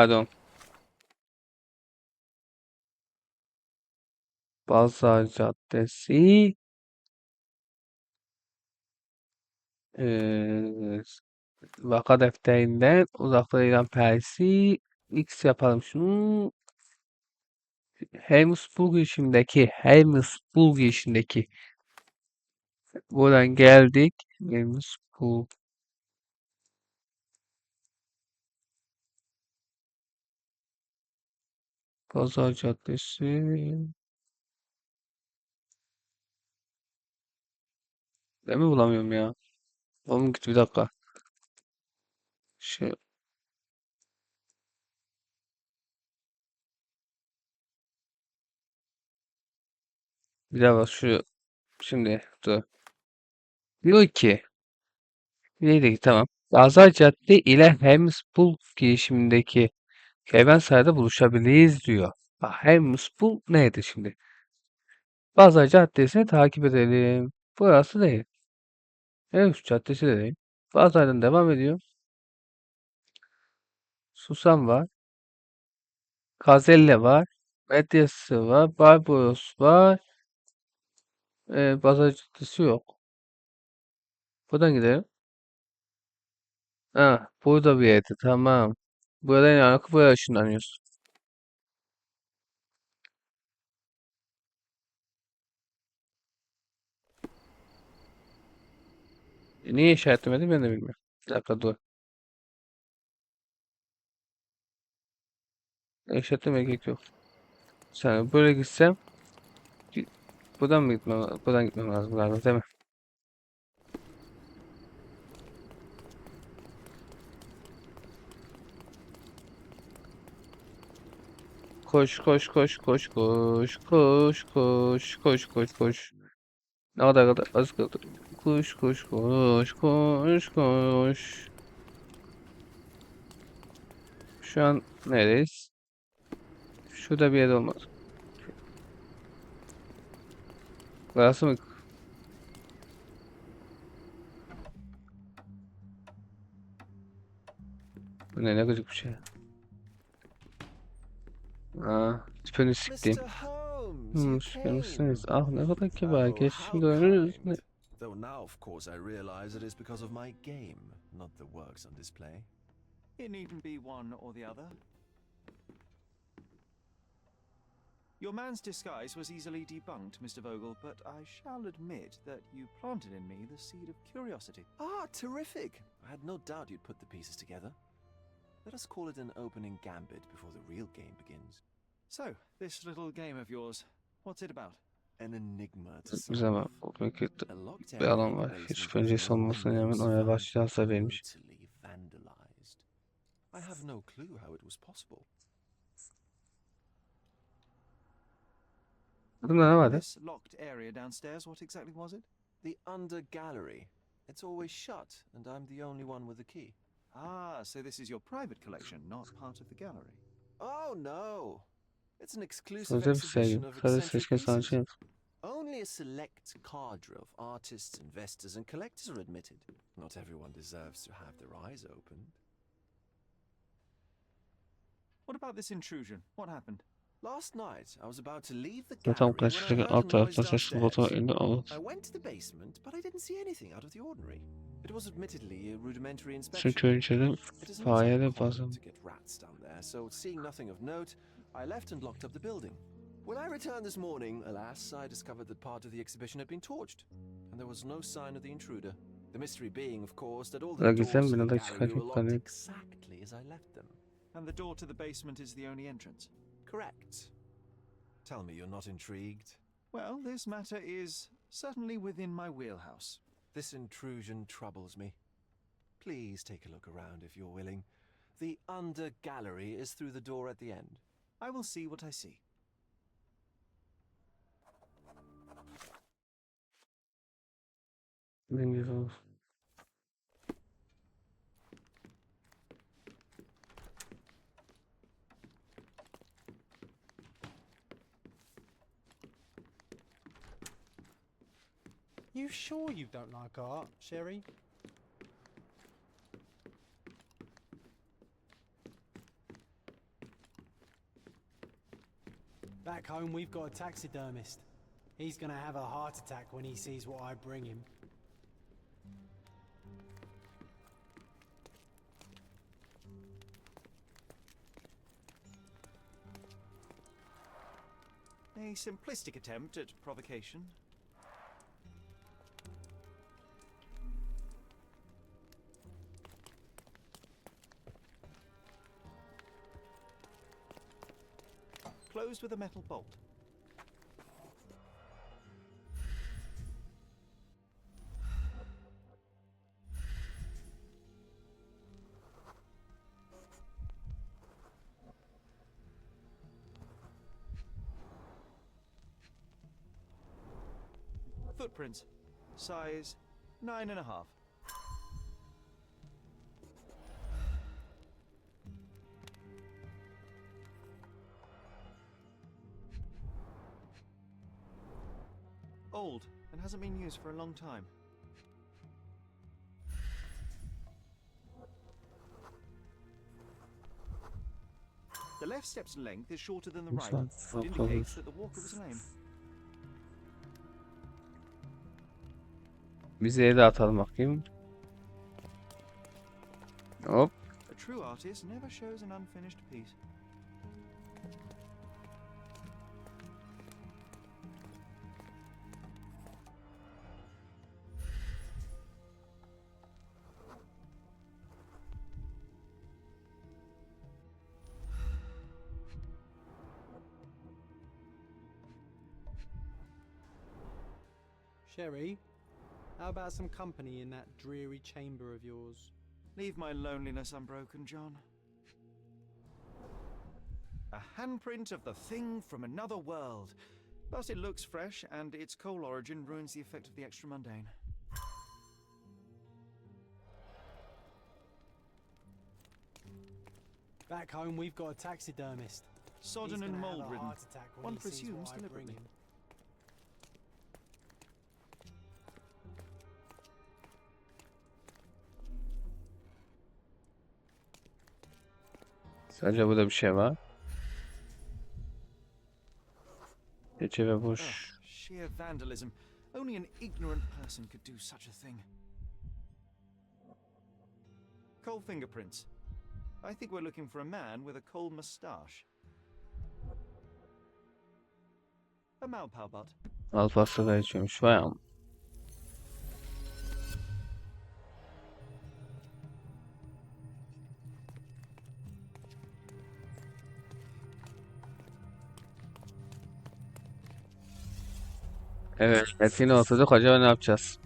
Pardon. Bazar Caddesi. Eee vaka defterinden uzaklarıyla Persi. X yapalım şunu. Helmsburg girişindeki. Buradan geldik. Helmsburg. Bazar Caddesi. Ben mi bulamıyorum ya? Oğlum git bir dakika. Şu, bir daha bak şu. Şimdi dur. Diyor ki. Neydi ki tamam. Bazar Cadde ile Helmsburg girişimindeki kervansarayda buluşabiliriz diyor. Bak Helmsburg neydi şimdi? Bazar Caddesi'ni takip edelim. Burası değil. Helmsburg Caddesi de değil. Bazardan devam ediyor. Susam var. Gazelle var. Medyası var. Barbaros var. Bazar Caddesi yok. Buradan gidelim. Ha, burada bir yerde. Tamam. Buradan yani buraya ışınlanıyoruz. Niye işaretlemedim ben de bilmiyorum. Bir dakika dur. İşaretlemeye gerek yok. Sen böyle gitsem gi- buradan mı gitmem, buradan gitmem lazım galiba değil mi? Koş koş koş koş koş koş koş koş koş koş. Ne kadar az kaldı. Koş koş koş koş koş. Şu an neredeyiz? Şurada bir yer olmaz. Burası mı? Bu ne gıcık bir şey. Aa, tipini siktim. Mr. Holmes, you came. Gelmişsiniz. Ah ne kadar kibar. Oh, Geç how şimdi önünüz. kind. Though now, of course, I realize it is because of my game, not the works on display. It needn't be one or the other. Your man's disguise was easily debunked, Mr. Vogel, but I shall admit that you planted in me the seed of curiosity. Ah, terrific. I had no doubt you'd put the pieces together. Let us call it an opening gambit before the real game begins. So, this little game of yours, what's it about? An enigma to Biz ama solve. o vakit A locked bir area alan in the var. Hiç basement şüpheci which no one olmasına rağmen knows oraya found başlayacağız verilmiş. brutally vandalized. I have no clue how it was possible. Bunda ne vardı? This locked area downstairs, what exactly was it? The under gallery. It's always shut, and I'm the only one with the key. Ah, so this is your private collection, not part of the gallery. Oh no! It's an exclusive Sözde bir exhibition sevgi. of Sadece eccentric seçkin pieces. sanatçı. Only a select cadre of artists, investors, and collectors are admitted. Not everyone deserves to have their eyes opened. What about this intrusion? What happened? Last night, I was about to leave the Ve tam gallery when I karşıdaki heard a alt noise tarafta sesli botona downstairs. elini alıp I went to the basement, but I didn't see anything out of the ordinary. It was admittedly a rudimentary inspection. çünkü önceden It is not fayede so common bazım. to get rats down there, so seeing nothing of note, I left and locked up the building. When I returned this morning, alas, I discovered that part of the exhibition had been torched, and there was no sign of the intruder. The mystery being, of course, that all the Bırak doors gitsem to the binada gallery were çıkarken locked panik. exactly as I left them. And the door to the basement is the only entrance. Correct. Tell me you're not intrigued. Well, this matter is certainly within my wheelhouse. This intrusion troubles me. Please take a look around if you're willing. The under gallery is through the door at the end. I will see what I see. Bilmiyorum. You sure you don't like art, Sherry? Back home, we've got a taxidermist. He's gonna have a heart attack when he sees what I bring him. A simplistic attempt at provocation. Closed with a metal bolt. Footprints. Size 9.5. Old and hasn't been used for a long time. The left step's length is shorter than the right, which indicates that the walker was lame. Vizeye de atalım bakayım. Hop. A true artist never shows an unfinished piece. Sherry, how about some company in that dreary chamber of yours? Leave my loneliness unbroken, John. A handprint of the thing from another world. But it looks fresh, and its coal origin ruins the effect of the extra mundane. Back home, we've got a taxidermist. Sodden and mold-ridden. One presumes deliberately. Sadece burada bir şey var. Çerçeve boş. Sheer vandalism. Only an ignorant person could do such a thing. Coal fingerprints. I think we're looking for a man with a coal moustache. A Malpalbut. Alpasla da içiyormuş. Vay am. Evet, etkinliğe oturduk. Acaba ne yapacağız?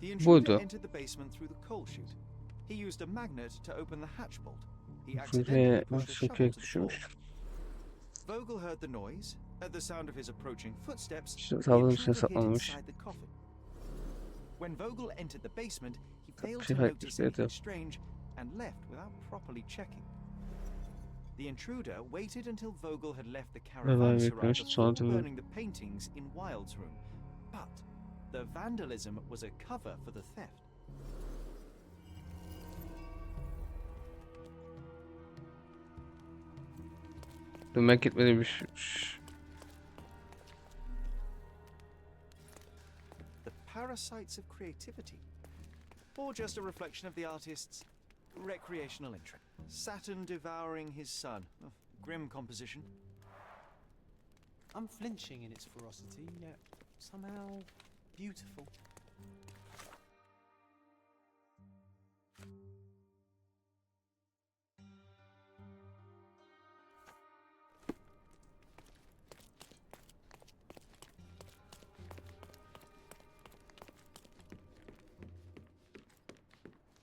The intruder Buydu. entered the basement through the coal chute. He used a magnet to open the hatch bolt. He Şuraya accidentally pushed a şuraya shovel to the floor. düşmüş. Vogel heard the noise. At the sound of his approaching footsteps, İşte the tavanın içine intruder hid saklanmış. inside the coffin. When Vogel entered the basement, he failed to Şifre notice etmişlerdi. anything strange and left without properly checking. The intruder waited until Vogel had left the caravanserai beklemiş, before sonra tabii- burning the paintings in Wilde's room. But the vandalism was a cover for the theft. Dönmek gitmedi bir The parasites of creativity, or just a reflection of the artist's recreational interest. Saturn devouring his sun. Oh, grim composition. Unflinching in its ferocity, yet somehow beautiful.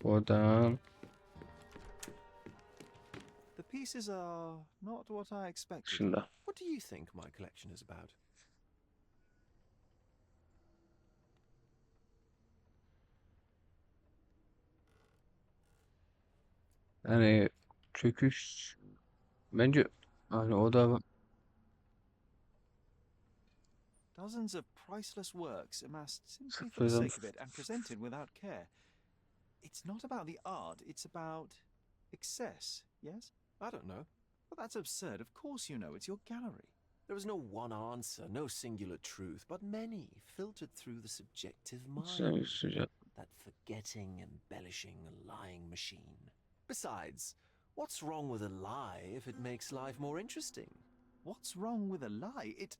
Oradan. The pieces are not what I expected. Dışında. What do you think my collection is about? Yani çöküş bence hani o da Dozens of priceless works amassed simply for the sıfırdan sake of it and presented without care. It's not about the art, it's about excess, yes? I don't know. Well, that's absurd. Of course you know. It's your gallery. There is no one answer, no singular truth, but many filtered through the subjective mind. sıcak. That forgetting, embellishing, lying machine. Besides, what's wrong with a lie if it makes life more interesting? What's wrong with a lie? It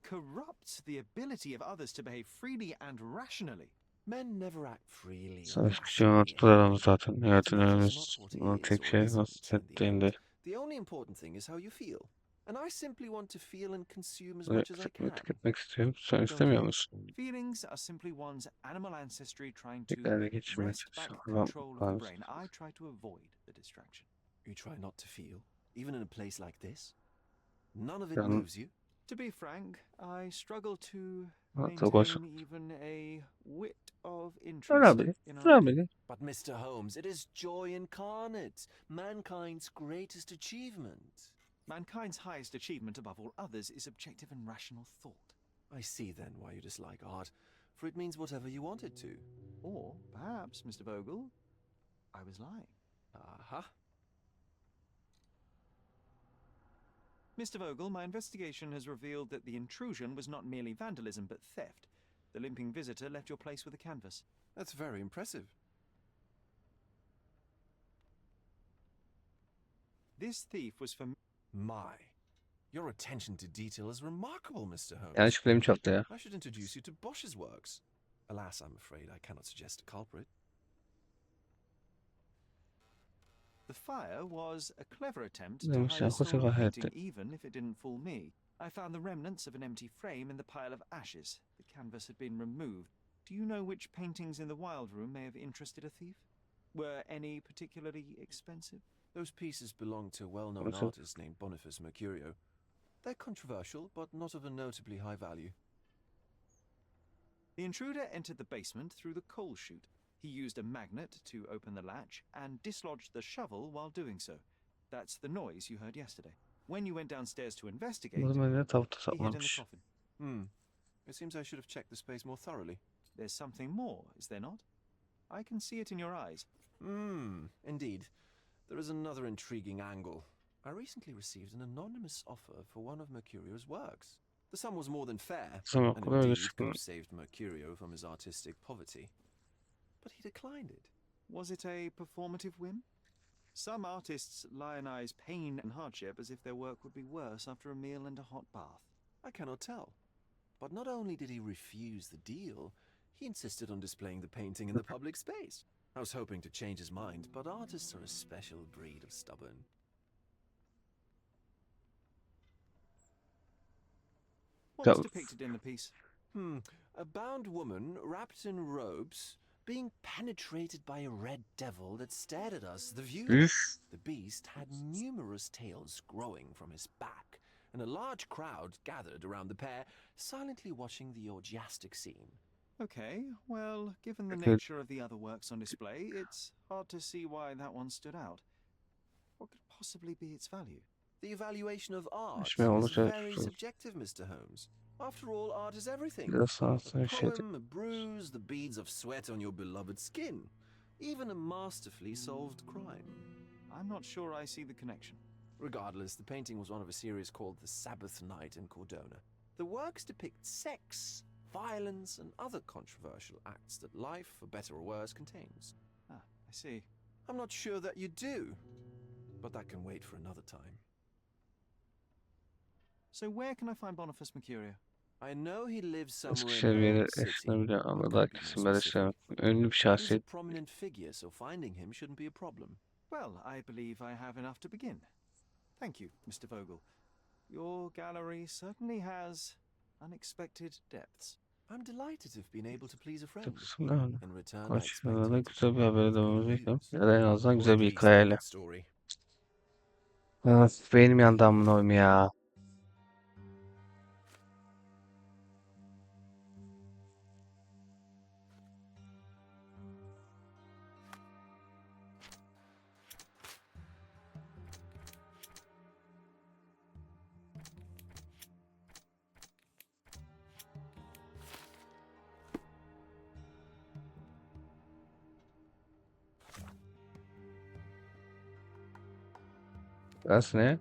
corrupts the ability of others to behave freely and rationally. Men never act freely or Savaş küçüğün rationally attılar anyway. onu zaten. It Hayatın önemli matters not what olan is tek or şey isn't nasıl in the ettiğinde. end. The only important thing is how you feel. And I simply want to feel and consume as Böyle much as I can. tüketmek istiyorum. Sen Don't istemiyor you? musun? Feelings are simply one's animal ancestry trying to Tekrar geçirmeye wrest back çalışıyorum. control of the brain. I try to avoid the distraction. You try not to feel, even in a place like this? None of it Yani moves you? To be frank, I struggle to çok hoş. maintain even a whit of interest Olabilir. in art. Olabilir. But Mr. Holmes, it is joy incarnate, mankind's greatest achievement. Mankind's highest achievement above all others is objective and rational thought. I see then why you dislike art, for it means whatever you want it to. Or perhaps, Mr. Vogel, I was lying. Aha. Mr. Vogel, my investigation has revealed that the intrusion was not merely vandalism but theft. The limping visitor left your place with a canvas. That's very impressive. This thief was for My. Your attention to detail is remarkable, Mr. Holmes. Yanlış kalemi çaldı ya. I should introduce you to Bosch's works. Alas, I'm afraid I cannot suggest a culprit. The fire was a clever attempt to Neymiş hide ya, a stolen koca painting, hayatta. even if it didn't fool me. I found the remnants of an empty frame in the pile of ashes. The canvas had been removed. Do you know which paintings in the wild room may have interested a thief? Were any particularly expensive? Those pieces belong to a well-known Also- artist named Boniface Mercurio. They're controversial, but not of a notably high value. The intruder entered the basement through the coal chute. He used a magnet to open the latch and dislodged the shovel while doing so. That's the noise you heard yesterday. When you went downstairs to investigate, Burada böyle tavukta he hid in the saklamış. coffin. It seems I should have checked the space more thoroughly. There's something more, is there not? I can see it in your eyes. Indeed. There is another intriguing angle. I recently received an anonymous offer for one of Mercurio's works. The sum was more than fair, Tamam, and kolay indeed gelsin. could have saved Mercurio from his artistic poverty. But he declined it. Was it a performative whim? Some artists lionize pain and hardship as if their work would be worse after a meal and a hot bath. I cannot tell. But not only did he refuse the deal, he insisted on displaying the painting in the public space. I was hoping to change his mind, but artists are a special breed of stubborn. What So- was depicted in the piece? A bound woman wrapped in robes being penetrated by a red devil that stared at us, the viewer. Üf. The beast had numerous tails growing from his back, and a large crowd gathered around the pair, silently watching the orgiastic scene. Okay, well, given the Okay. nature of the other works on display, it's hard to see why that one stood out. What could possibly be its value? The evaluation of art Hiçbir is olacak very şey. subjective, Mr. Holmes. After all, art is everything. Biraz sanatsa A bir şey. poem, a bruise, the beads of sweat on your beloved skin. Even a masterfully solved crime. I'm not sure I see the connection. Regardless, the painting was one of a series called The Sabbath Night in Cordona. The works depict sex, violence, and other controversial acts that life, for better or worse, contains. Ah, I see. I'm not sure that you do, but that can wait for another time. So where can I find Boniface Mercurio? I know he lives Eski somewhere in seviyeler Berg City. eşliğini bile ama but daha couldn't be more kesin böyle specific. işlemem. Ünlü bir He's a şahsiyet. prominent figure, so finding him shouldn't be a problem. Well, I believe I have enough to begin. Thank you, Mr. Vogel. Your gallery certainly has unexpected depths. I'm delighted to have been able to please a friend. Kısımda öyle. In return, I Kaç expect yılda da him to güzel bir provide habere me devam with bekliyorum. news. Ya da en azından Or güzel at bir least a hikayeyle. good story. Benim yandan mı oyum ya? Burası ne?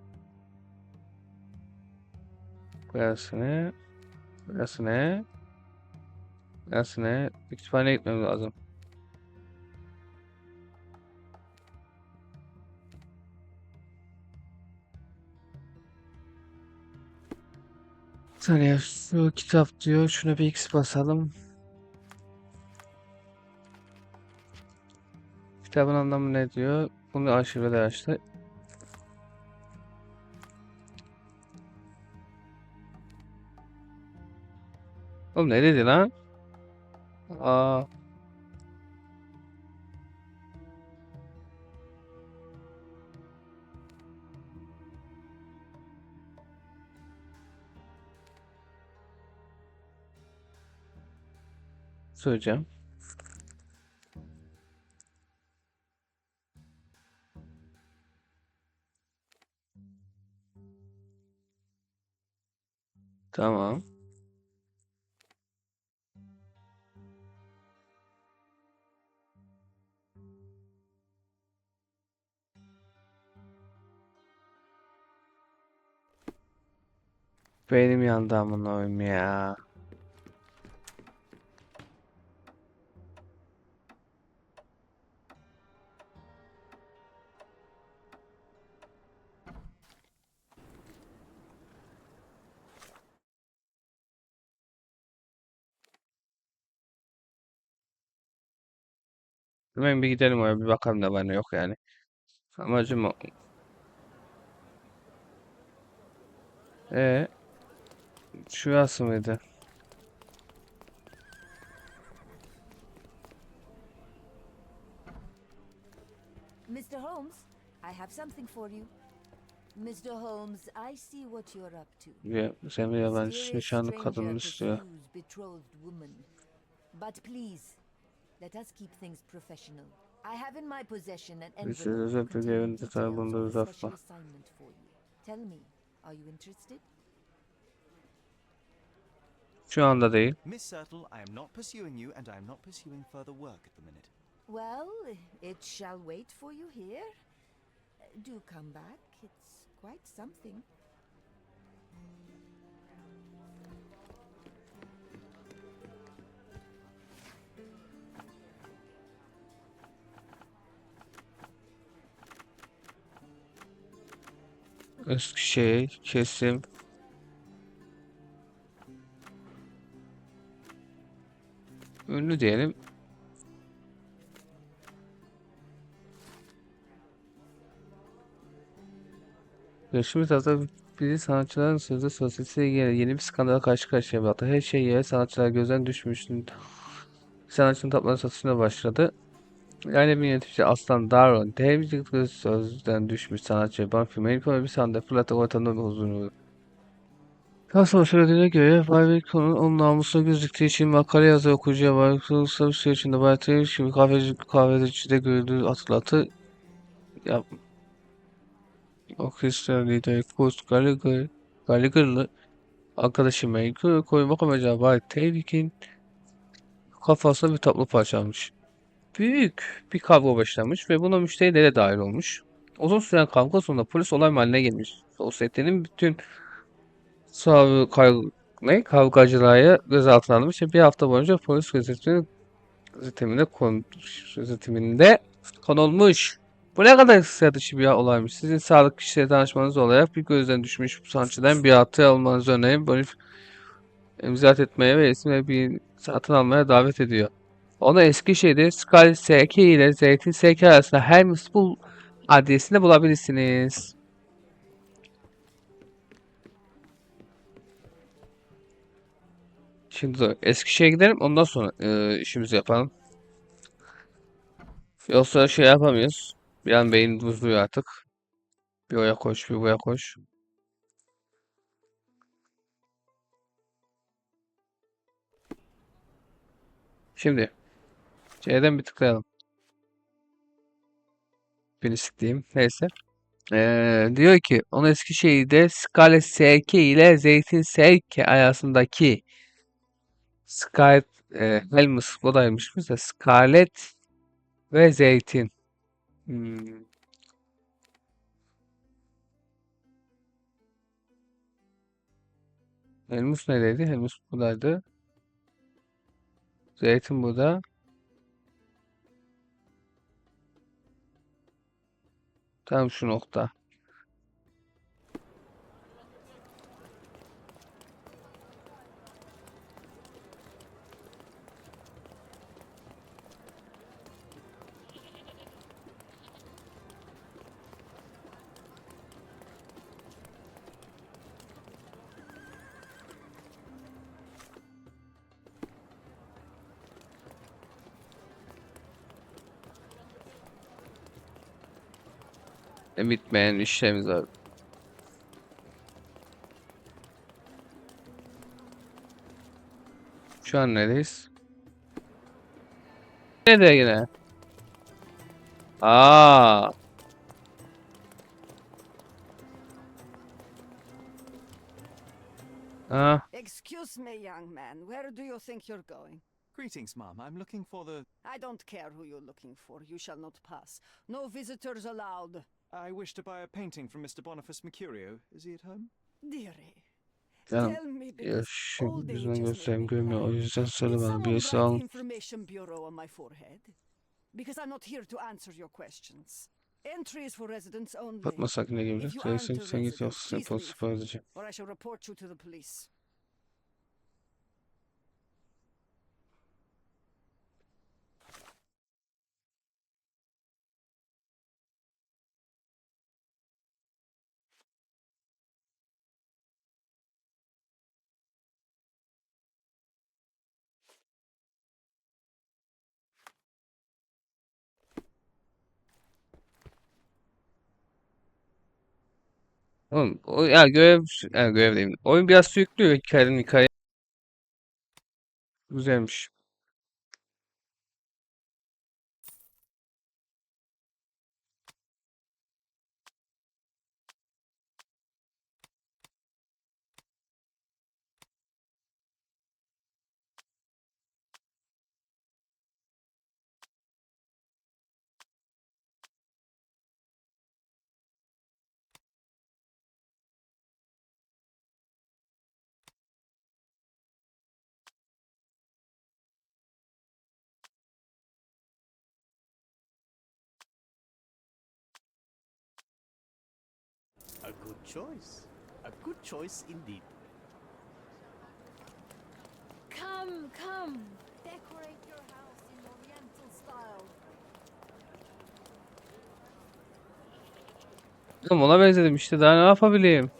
Burası ne? Burası ne? Burası ne? Kütüphaneye gitmem lazım. Bir saniye şu kitap diyor. Şuna bir X basalım. Kitabın anlamı ne diyor? Bunu arşivde açtı. Oğlum ne dedi lan? Aa, söyleyeceğim. Tamam. Benim yandı amına koyayım ya. Hemen bir gidelim oraya bir bakalım ne var ne yok yani. Amacım o. E şurası mıydı? Mr. Holmes, I have something for you. Mr. Holmes, I see what you're up to. Sen bir yabancı Mysterious nişanlı kadın stranger istiyor. pursues betrothed woman. But please, let us keep things professional. I have in my possession an Biz envelope özel bir containing evin detaylı details of bulunduğu a zarfla. special assignment for you. Tell me, are you interested? Şu anda değil. Miss Sertle, I am not pursuing you, and I am not pursuing further work at the minute. Well, it shall wait for you here. Do come back. It's quite something. Eskişehir kesim. Ünlü diyelim. Geçtiğimiz hafta bir sanatçıların sözde sosyetesiyle ilgili yeni bir skandala karşı karşıya bıraktı. Her şey yere sanatçılar gözden düşmüştü. Sanatçının tapları satışına başladı. Yani bir yönetici Aslan Darwin, televizyon sözden düşmüş sanatçı ban filmi ilk olarak bir sahne fırlattı ortamda bir huzurlu. Daha sonra söylediğine göre Baybekon'un onun namusuna göz diktiği için makale yazı okuyucuya Baybekon'un kısa bir süre içinde Baybekon'un şimdi kahvecide görüldüğü hatırlattı. Ya, o Hristiyan lideri Kurt Gallagher'lı arkadaşı Michael koymak amacıyla Bay Tevfik'in kafasına bir tablo parçalamış. Büyük bir kavga başlamış ve buna müşterileri de dahil olmuş. Uzun süren kavga sonunda polis olay mahalline gelmiş. Sosyetenin bütün kavgacıları gözaltına alınmış ve bir hafta boyunca polis gözetiminde konulmuş. Bu ne kadar sıra dışı bir olaymış. Sizin sağlık kişiyle danışmanız olarak bir gözden düşmüş bu sanatçıdan bir hatı almanızı öneririm. Bunu imza etmeye ve resim bir satın almaya davet ediyor. Onu Eskişehir'de Sky SK ile Zeytin SK arasında Hermes Bul adresinde bulabilirsiniz. Şimdi Eskişehir'e gidelim ondan sonra işimizi yapalım. Yoksa şey yapamıyoruz. Bir an beyin buzluyor artık. Bir oraya koş bir buraya koş. Şimdi C'den bir tıklayalım. Beni sikleyeyim. Neyse. Diyor ki onu Eskişehir'de Skale SK ile Zeytin SK arasındaki Scarlet Helmus Boda'ymış mesela Scarlet ve Zeytin. Hmm. Elmus neredeydi? Elmus buradaydı. Zeytin burada. Tam şu nokta. Bitmeyen işlerimiz var. Şu an neredeyiz? Nerede yine? Aa, ha, Excuse me, young man. Where do you think you're going? Greetings, ma'am. I'm looking for the. I don't care who you're looking for. You shall not pass. No visitors allowed. I wish to buy a painting from Mr. Boniface Mercurio. Is he at home? Dearie, canım. tell me Ya because şu old age yüzünden has made göstereyim me görmüyor. O blind. yüzden söyle Did bana. someone Birisi write al. information bureau on my forehead? Because I'm not here to answer your questions. Entry is for residents only. Fatma sakın ne gibi? If you aren't Sen a sen git resident, yoksa seni please polis leave, ihbar edeceğim. or I shall report you to the police. Oğlum, o ya görevdeyim. Oyun biraz sürüklüyor hikaye. Güzelmiş. A good choice. A good choice indeed. Come, come. Decorate your house in Oriental style. Oğlum ona benzedim işte daha ne yapabileyim?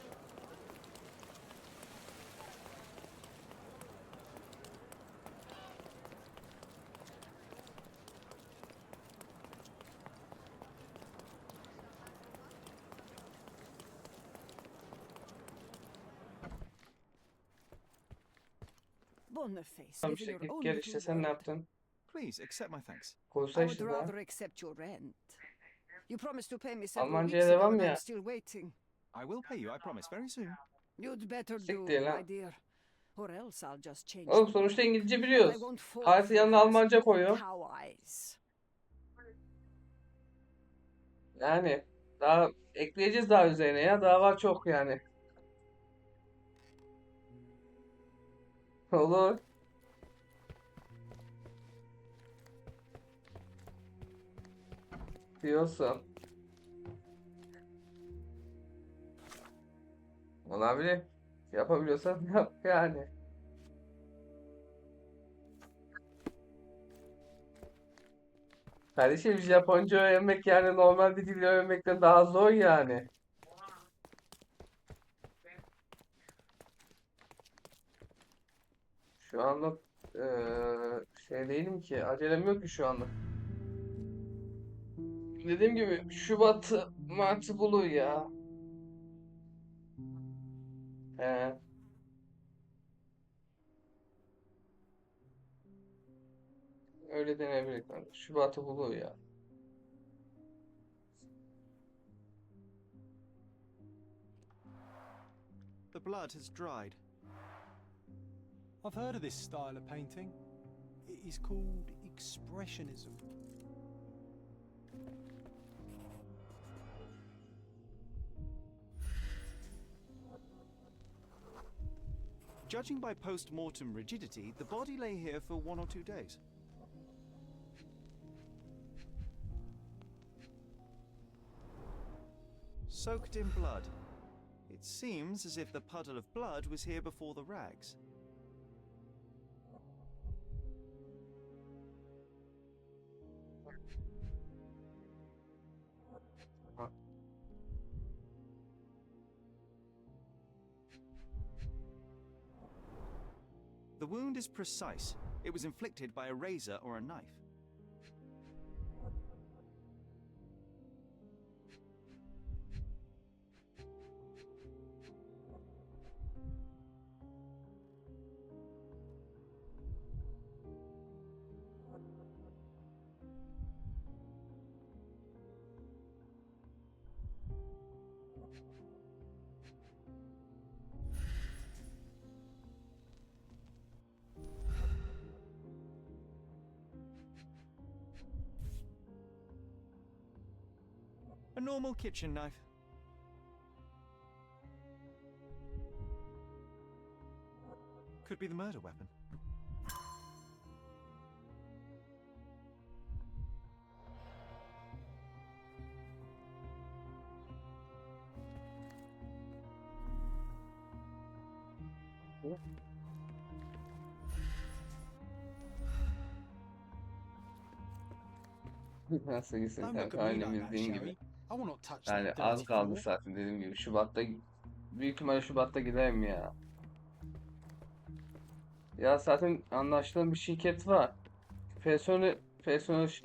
Boniface, Tamam live in your işte own gel little işte sen ne world. yaptın? Please accept my thanks. Koysa I would işte daha. rather accept your rent. You promised to pay me several Almancaya weeks ago devam and I'm ya. still waiting. I will pay you, I promise, very soon. You'd better do, Siktir lan. my dear. Or else I'll just change Oğlum the sonuçta bank. İngilizce And I biliyoruz. won't fall Harfi for yanına these Almanca koyuyor. cow eyes. Yani daha ekleyeceğiz daha üzerine ya. Daha var çok yani. Olur. Diyorsun. Olabilir. Yapabiliyorsan yap yani. Kardeşim Japonca öğrenmek yani normal bir dil öğrenmekten daha zor yani. Şu anlık şey değilim ki. Acelem yok ki şu anlık. Dediğim gibi Şubat Mart'ı buluyor ya. He. Öyle denebilir kanka. Şubat'ı buluyor ya. The blood has dried. I've heard of this style of painting. It is called expressionism. Judging by post-mortem rigidity, the body lay here for 1 or 2 days. Soaked in blood. It seems as if the puddle of blood was here before the rags. The wound is precise. It was inflicted by a razor or a knife. A normal kitchen knife. Could be the murder weapon. Nasıl gitsin Don't look kanka, at me aynı like that, bildiğin Sherry. gibi. I will not touch Yani that az dirty kaldı floor. zaten, dediğim gibi. Şubat'ta, büyük ihtimalle Şubat'ta giderim ya. Ya zaten anlaştığım bir şirket var. Personel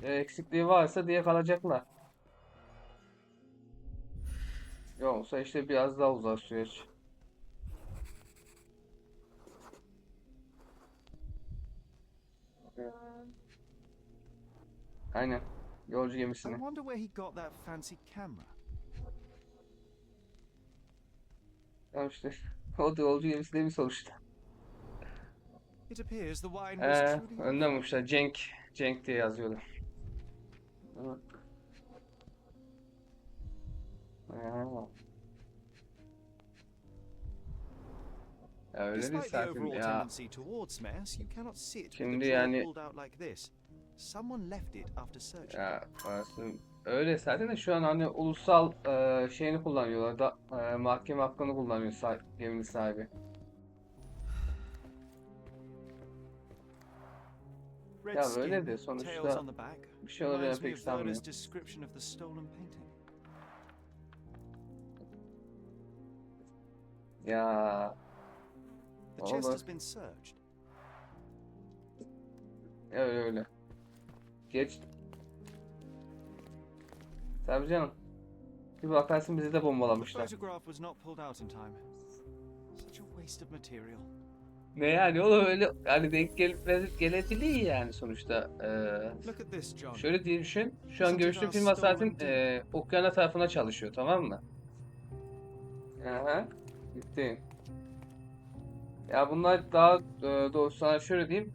eksikliği varsa diye kalacaklar. Yoksa işte biraz daha uzar süreç. Aynen. Yolcu I gemisine. wonder where he got that fancy camera. Tamam işte. O da yolcu gemisi değil mi sonuçta? It appears the wine was truly Önden vurmuşlar. Cenk diye yazıyorlar. Evet. Ha. Ya öyle değil Despite the zaten overall ya. tendency towards mess, you cannot sit with the Şimdi drawer yani pulled out like this. Someone left it after searching. ya öyle zaten de şu an hani ulusal şeyini kullanıyorlar da mahkeme hakkını kullanıyor geminin sahibi. Red Ya böyle skin, de tails sonuçta on the back. bir şey olacağını Reminds me pek of Werner's sanmıyorum. description of the stolen painting. Ya The chest olur. has been searched. Öyle. Geç. Tabii canım. Bir bakarsın bizi de The bombalamışlar. photograph was not pulled out in time. Such a waste of material. Ne yani oğlum, öyle hani denk gelebilir yani sonuçta. Look at this, John. Şöyle diye düşün. Şu an Isn't it görüştüğüm our firma zaten stolen deed? Ukrayna tarafına çalışıyor, tamam mı? Aha. Bitti. Ya bunlar daha doğrusu sana şöyle diyeyim.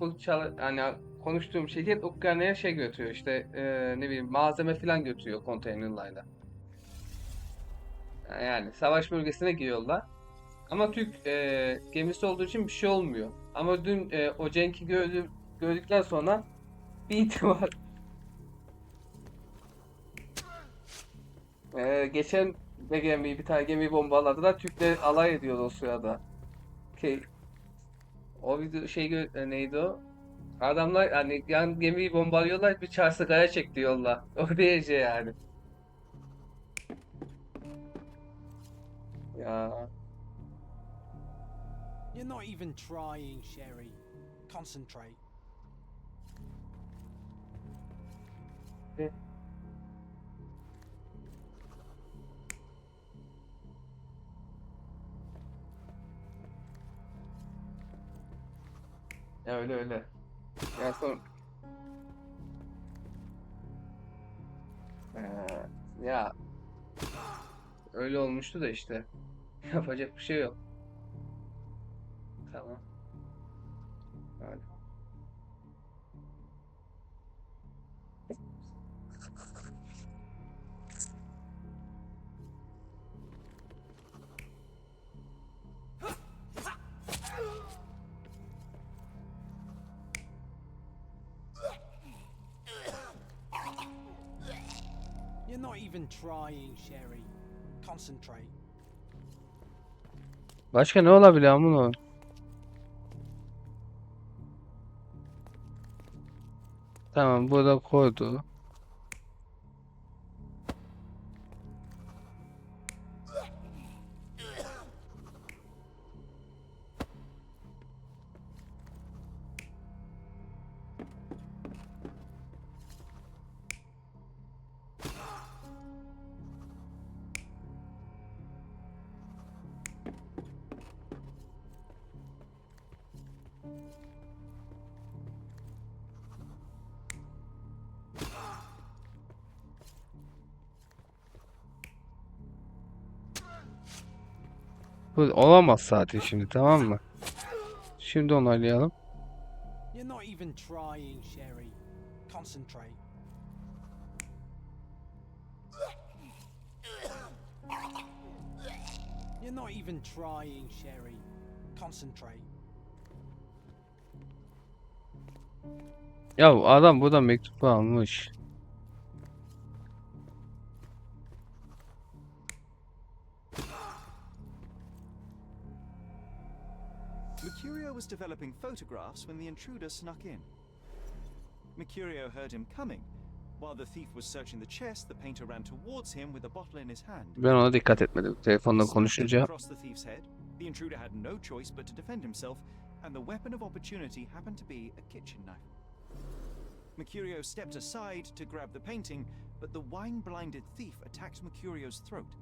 Hani konuştuğum şirket Ukrayna'ya şey götürüyor işte, ne bileyim, malzeme falan götürüyor konteynerlarla. Yani savaş bölgesine giriyorlar. Ama Türk gemisi olduğu için bir şey olmuyor. Ama dün o Cenk'i gördükten sonra bir ihtimal geçen bir tane gemiyi bombaladılar. Türkler alay ediyordu o sırada. Ki o video neydi o? Adamlar hani yan gemiyi bombalıyorlar, bir çarşı kaya çekti yolla. O derece yani. Ya You're not even trying, Sherry. Concentrate. e, ya öyle öyle. Ya son ya öyle olmuştu da işte. Yapacak bir şey yok. Tamam. Hadi. even trying, Sherry. Concentrate. Başka ne olabilir bunu? Tamam, bu da koydu. Bu olamaz zaten şimdi, tamam mı? Şimdi onaylayalım. You're not even trying, Sherry. Concentrate. You're not even trying, Sherry. Concentrate. Ya adam buradan mektup almış. Mercurio was developing photographs when the intruder snuck in. Mercurio heard him coming. While the thief was searching the chest, the painter ran towards him with a bottle in his hand. Ben ona dikkat etmedim. Telefonla He snapped it konuşunca. across the thief's head. The intruder had no choice but to defend himself, and the weapon of opportunity happened to be a kitchen knife. Mercurio stepped aside to grab the painting, but the wine-blinded thief attacked Mercurio's throat.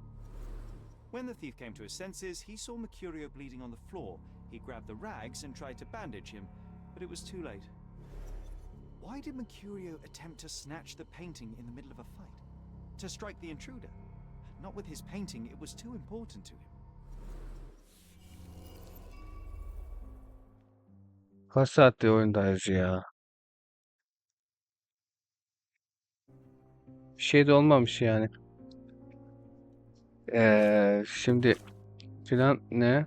When the thief came to his senses, he saw Mercurio bleeding on the floor. He grabbed the rags and tried to bandage him, but it was too late. Why did Mercurio attempt to snatch the painting in the middle of a fight? To strike the intruder? Not with his painting, it was too important to him. Kaç saattir oyundayız ya. Bir şey de olmamış yani. Şimdi filan ne?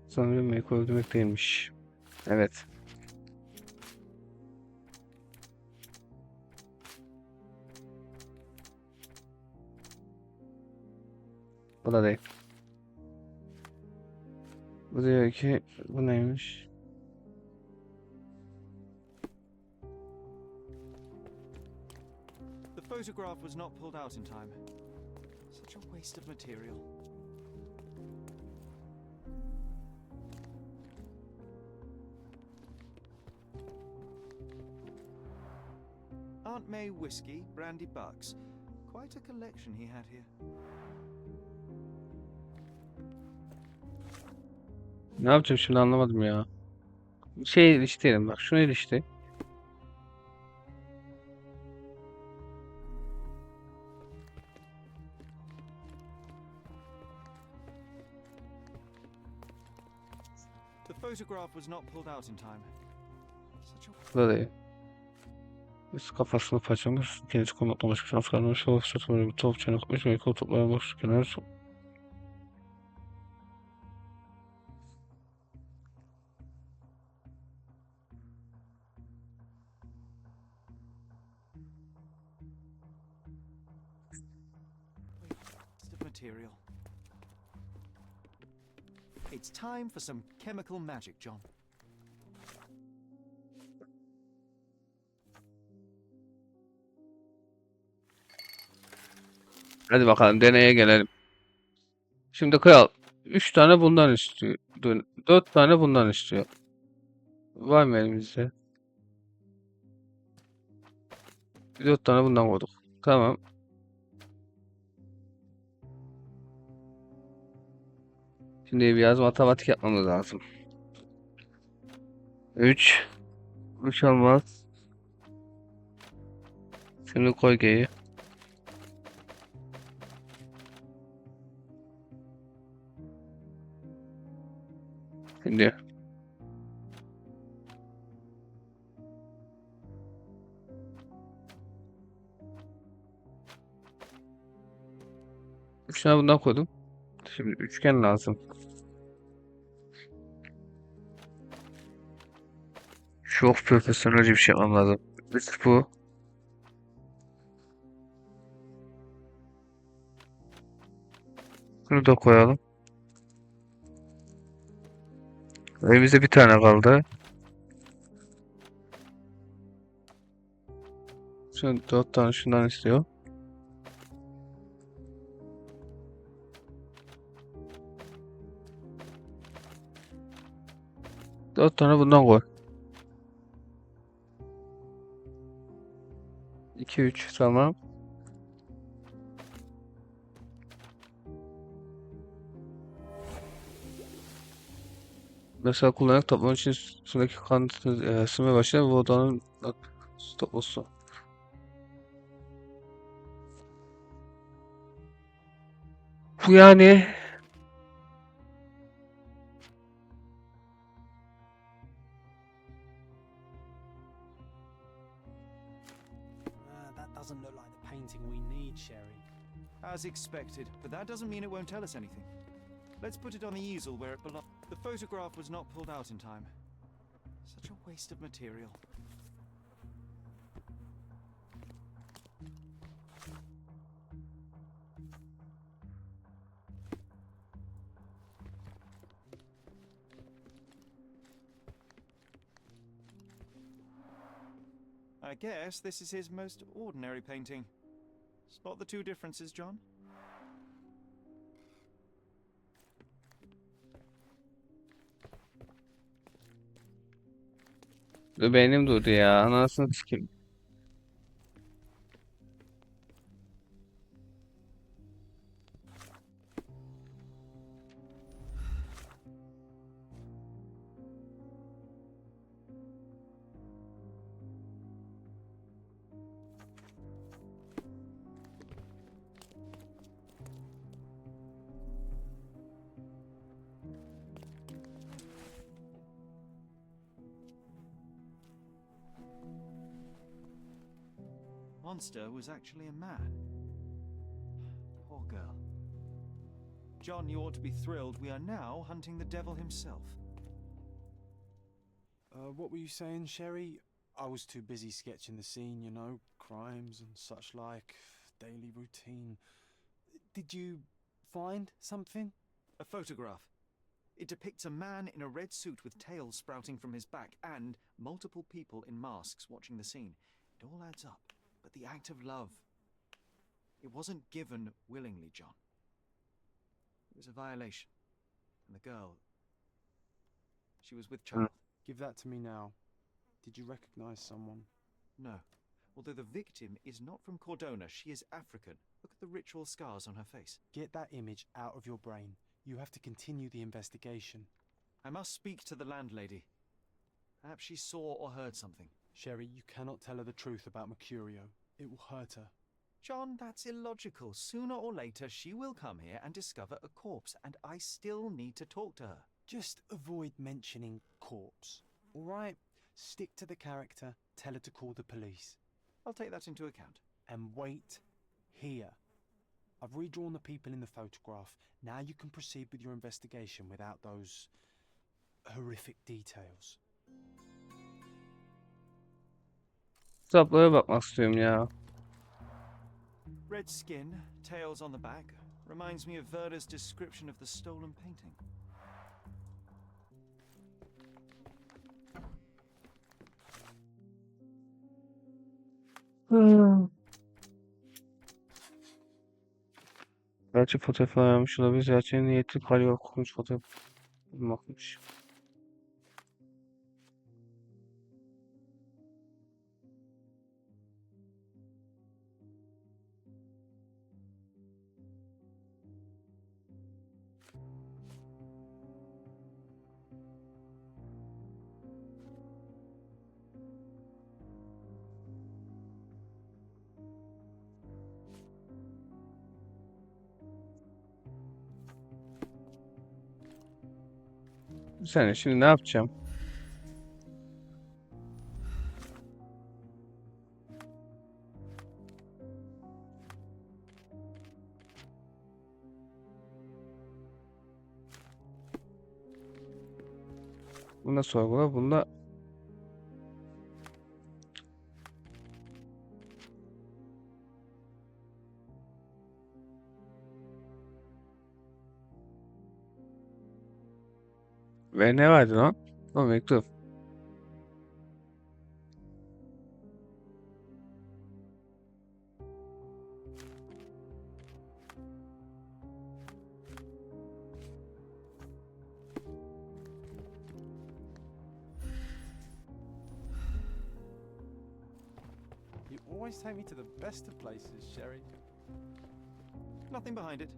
Sanırım Meko öldürmek değilmiş. Evet. Bu da değil. Bu diyor ki bu neymiş? The photograph was not pulled out in time. Such a waste of material. Aunt May whiskey, brandy bucks. Quite a collection he had here. Ne yapacağım şimdi anlamadım ya. Şey iliştirelim bak. Şunu iliştir. The photograph was not pulled out in time. Such a Bu da değil. Biz kafasını paçamış. Kendisi konutlamış. Askerler şov satımları bir top çanakmış. Ve koltuklara boş kenar. waste of material. It's time for some chemical magic, John. Hadi bakalım deneye gelelim. Şimdi kral 3 tane bundan istiyor. 4 tane bundan istiyor. Var mı elimizde? 4 tane bundan koyduk. Tamam. Şimdi biraz matematik yapmamız lazım. 3 olmaz. Şimdi koy G'yi. Şimdi üç tane bundan koydum. Şimdi üçgen lazım. Çok profesyonelce bir şey yapmam lazım. Üst bu. Bunu da koyalım. Elimizde bir tane kaldı. Şimdi 4 tane şundan istiyor. Dört tane bundan koy. 2 3 tamam. Mesela kullanarak toplamak için üstündeki kanıtı ısınmaya başlar ve odanın stop olsun. Bu yani That doesn't look like the painting we need, Sherry. As expected, but that doesn't mean it won't tell us anything. Let's put it on the easel where it belongs. The photograph was not pulled out in time. Such a waste of material. I guess this is his most ordinary painting. Spot the two differences, John? benim durdu ya. Anasını sikeyim. Monster was actually a man. Poor girl. John, you ought to be thrilled. We are now hunting the devil himself. What were you saying, Sherry? I was too busy sketching the scene, you know, crimes and such like, daily routine. Did you find something? A photograph. It depicts a man in a red suit with tails sprouting from his back and multiple people in masks watching the scene. It all adds up. But the act of love, it wasn't given willingly, John. It was a violation. And the girl, she was with child. Give that to me now. Did you recognize someone? No. Although the victim is not from Cordona, she is African. Look at the ritual scars on her face. Get that image out of your brain. You have to continue the investigation. I must speak to the landlady. Perhaps she saw or heard something. Sherry, you cannot tell her the truth about Mercurio. It will hurt her. John, that's illogical. Sooner or later, she will come here and discover a corpse, and I still need to talk to her. Just avoid mentioning corpse, all right? Stick to the character, tell her to call the police. I'll take that into account. And wait here. I've redrawn the people in the photograph. Now you can proceed with your investigation without those horrific details. Kitaplara bakmak istiyorum ya. Red skin, tails on the back, reminds me of Werder's description of the stolen painting. Gerçek fotoğrafı aramış olabilir. Gerçeğin niyeti kare okumuş fotoğraf bulmakmış. Bir saniye, şimdi ne yapacağım? Bunda sorgula, bunda ve ne vardı lan? O mektup. You always take me to the best of places, Sherry. Nothing behind it.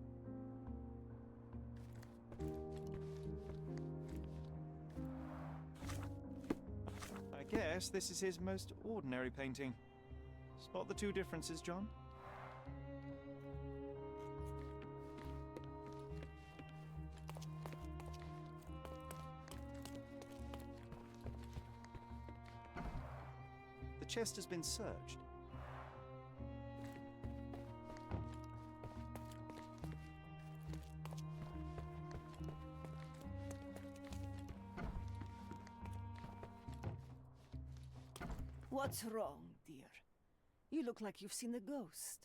I guess this is his most ordinary painting. Spot the two differences, John? The chest has been searched. What's wrong, dear? You look like you've seen a ghost.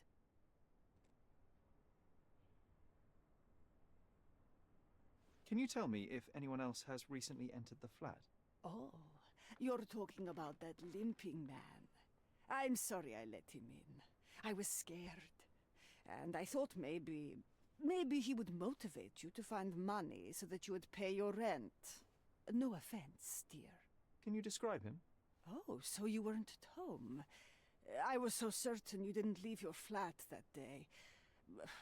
Can you tell me if anyone else has recently entered the flat? Oh, you're talking about that limping man. I'm sorry I let him in. I was scared. And I thought maybe he would motivate you to find money so that you would pay your rent. No offense, dear. Can you describe him? Oh, so you weren't at home. I was so certain you didn't leave your flat that day.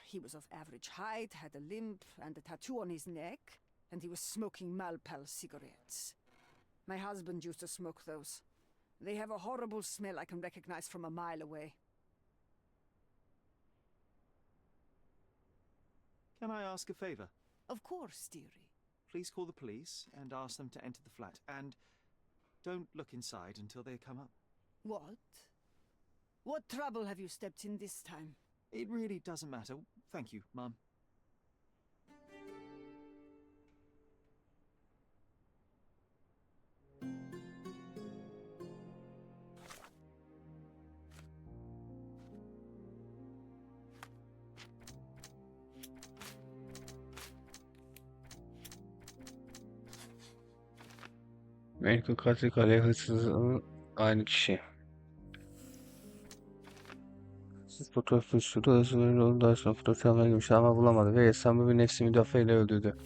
He was of average height, had a limp and a tattoo on his neck, and he was smoking Malpal cigarettes. My husband used to smoke those. They have a horrible smell I can recognize from a mile away. Can I ask a favor? Of course, dearie. Please call the police and ask them to enter the flat. And don't look inside until they come up. What? What trouble have you stepped in this time? It really doesn't matter. Thank you, Mum. Menkul katil kaleye hırsızın aynı kişi. Fotoğraf düşürdü. Hırsızın ondan sonra fotoğraf almaya girmiş ama bulamadı ve ressamı bir nefsi müdafaa ile öldürdü.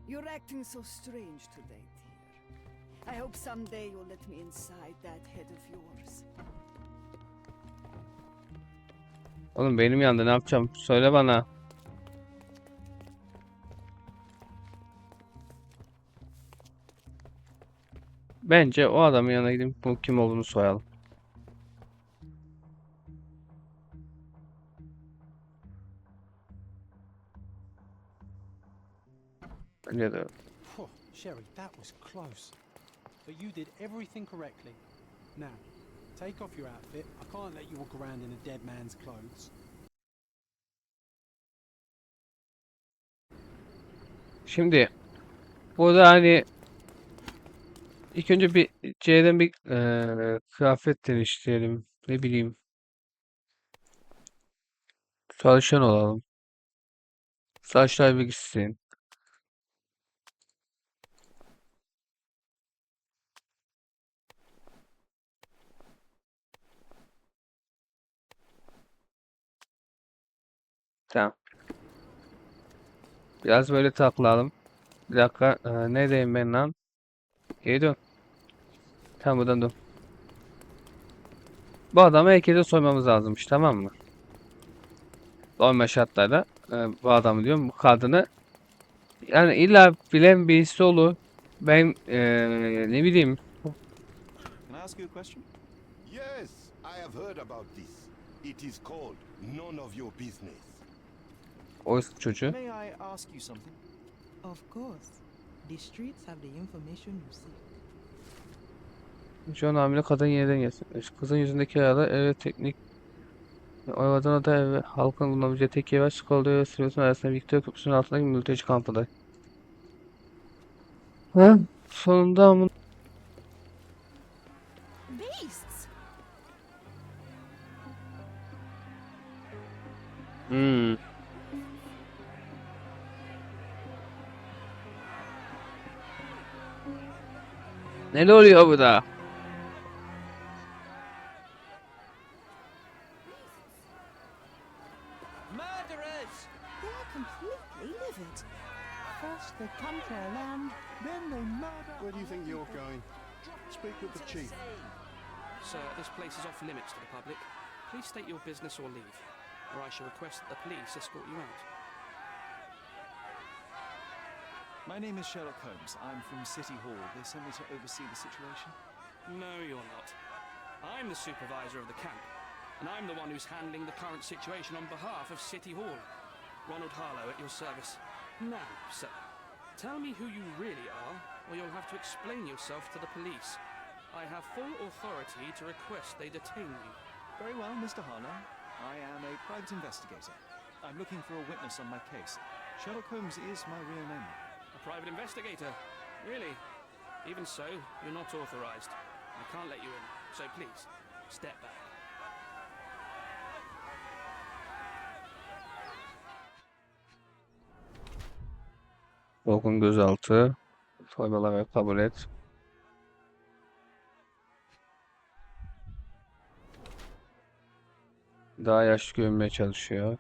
You're acting so strange today, dear. I hope someday you'll let me inside that head of yours. Oğlum benim yanında ne yapacağım? Söyle bana. Bence o adamın yanına gidip bu kim olduğunu soralım. Bence de. Phew, Sherry, that was close. But you did everything correctly. Now, take off your outfit. I can't let you walk around in a dead man's clothes. Şimdi burada hani ilk önce bir C'den bir kıyafet değiştirelim. Ne bileyim. Çalışan olalım. Saçlar bir gitsin. Tamam. Biraz böyle takılalım. Bir dakika. Neredeyim ben lan? Geri dön. Tamam buradan dön. Bu adamı heykeli soymamız lazımmış, tamam mı? Normal şartlarda bu adamı diyorum, bu kadını. Yani illa bilen birisi olur. Ben ne bileyim. Can I ask you a question? Yes, I have heard about this. It is called none of your business. O çocuğu. May I ask you something? Of course. The streets have the information you seek. Şu an hamile kadın yeniden gelsin. Kızın yüzündeki yaralar evet teknik. Oradan da evet, halkın bulunabileceği tek yer var. Skolda ve Sivas'ın arasında Victoria Köprüsü'nün altındaki mülteci kampıdır. Ha? Sonunda ama. Beasts! Hmm. Ne oluyor burada? Murderers! They're completely livid. First they come to our land, then they murder. Where do you think you're going? Speak with the chief. Sir, this place is off limits to the public. Please state your business or leave, or I shall request that the police escort you out. My name is Sherlock Holmes. I'm from City Hall. They sent me to oversee the situation. No, you're not. I'm the supervisor of the camp, and I'm the one who's handling the current situation on behalf of City Hall. Ronald Harlow at your service. Now, sir, tell me who you really are, or you'll have to explain yourself to the police. I have full authority to request they detain you. Very well, Mr. Harlow. I am a private investigator. I'm looking for a witness on my case. Sherlock Holmes is my real name. A private investigator? Really? Even so, you're not authorized. I can't let you in, so please, step back. Dolgun gözaltı. Soymaları kabul et. Daha yaşlı görünmeye çalışıyor.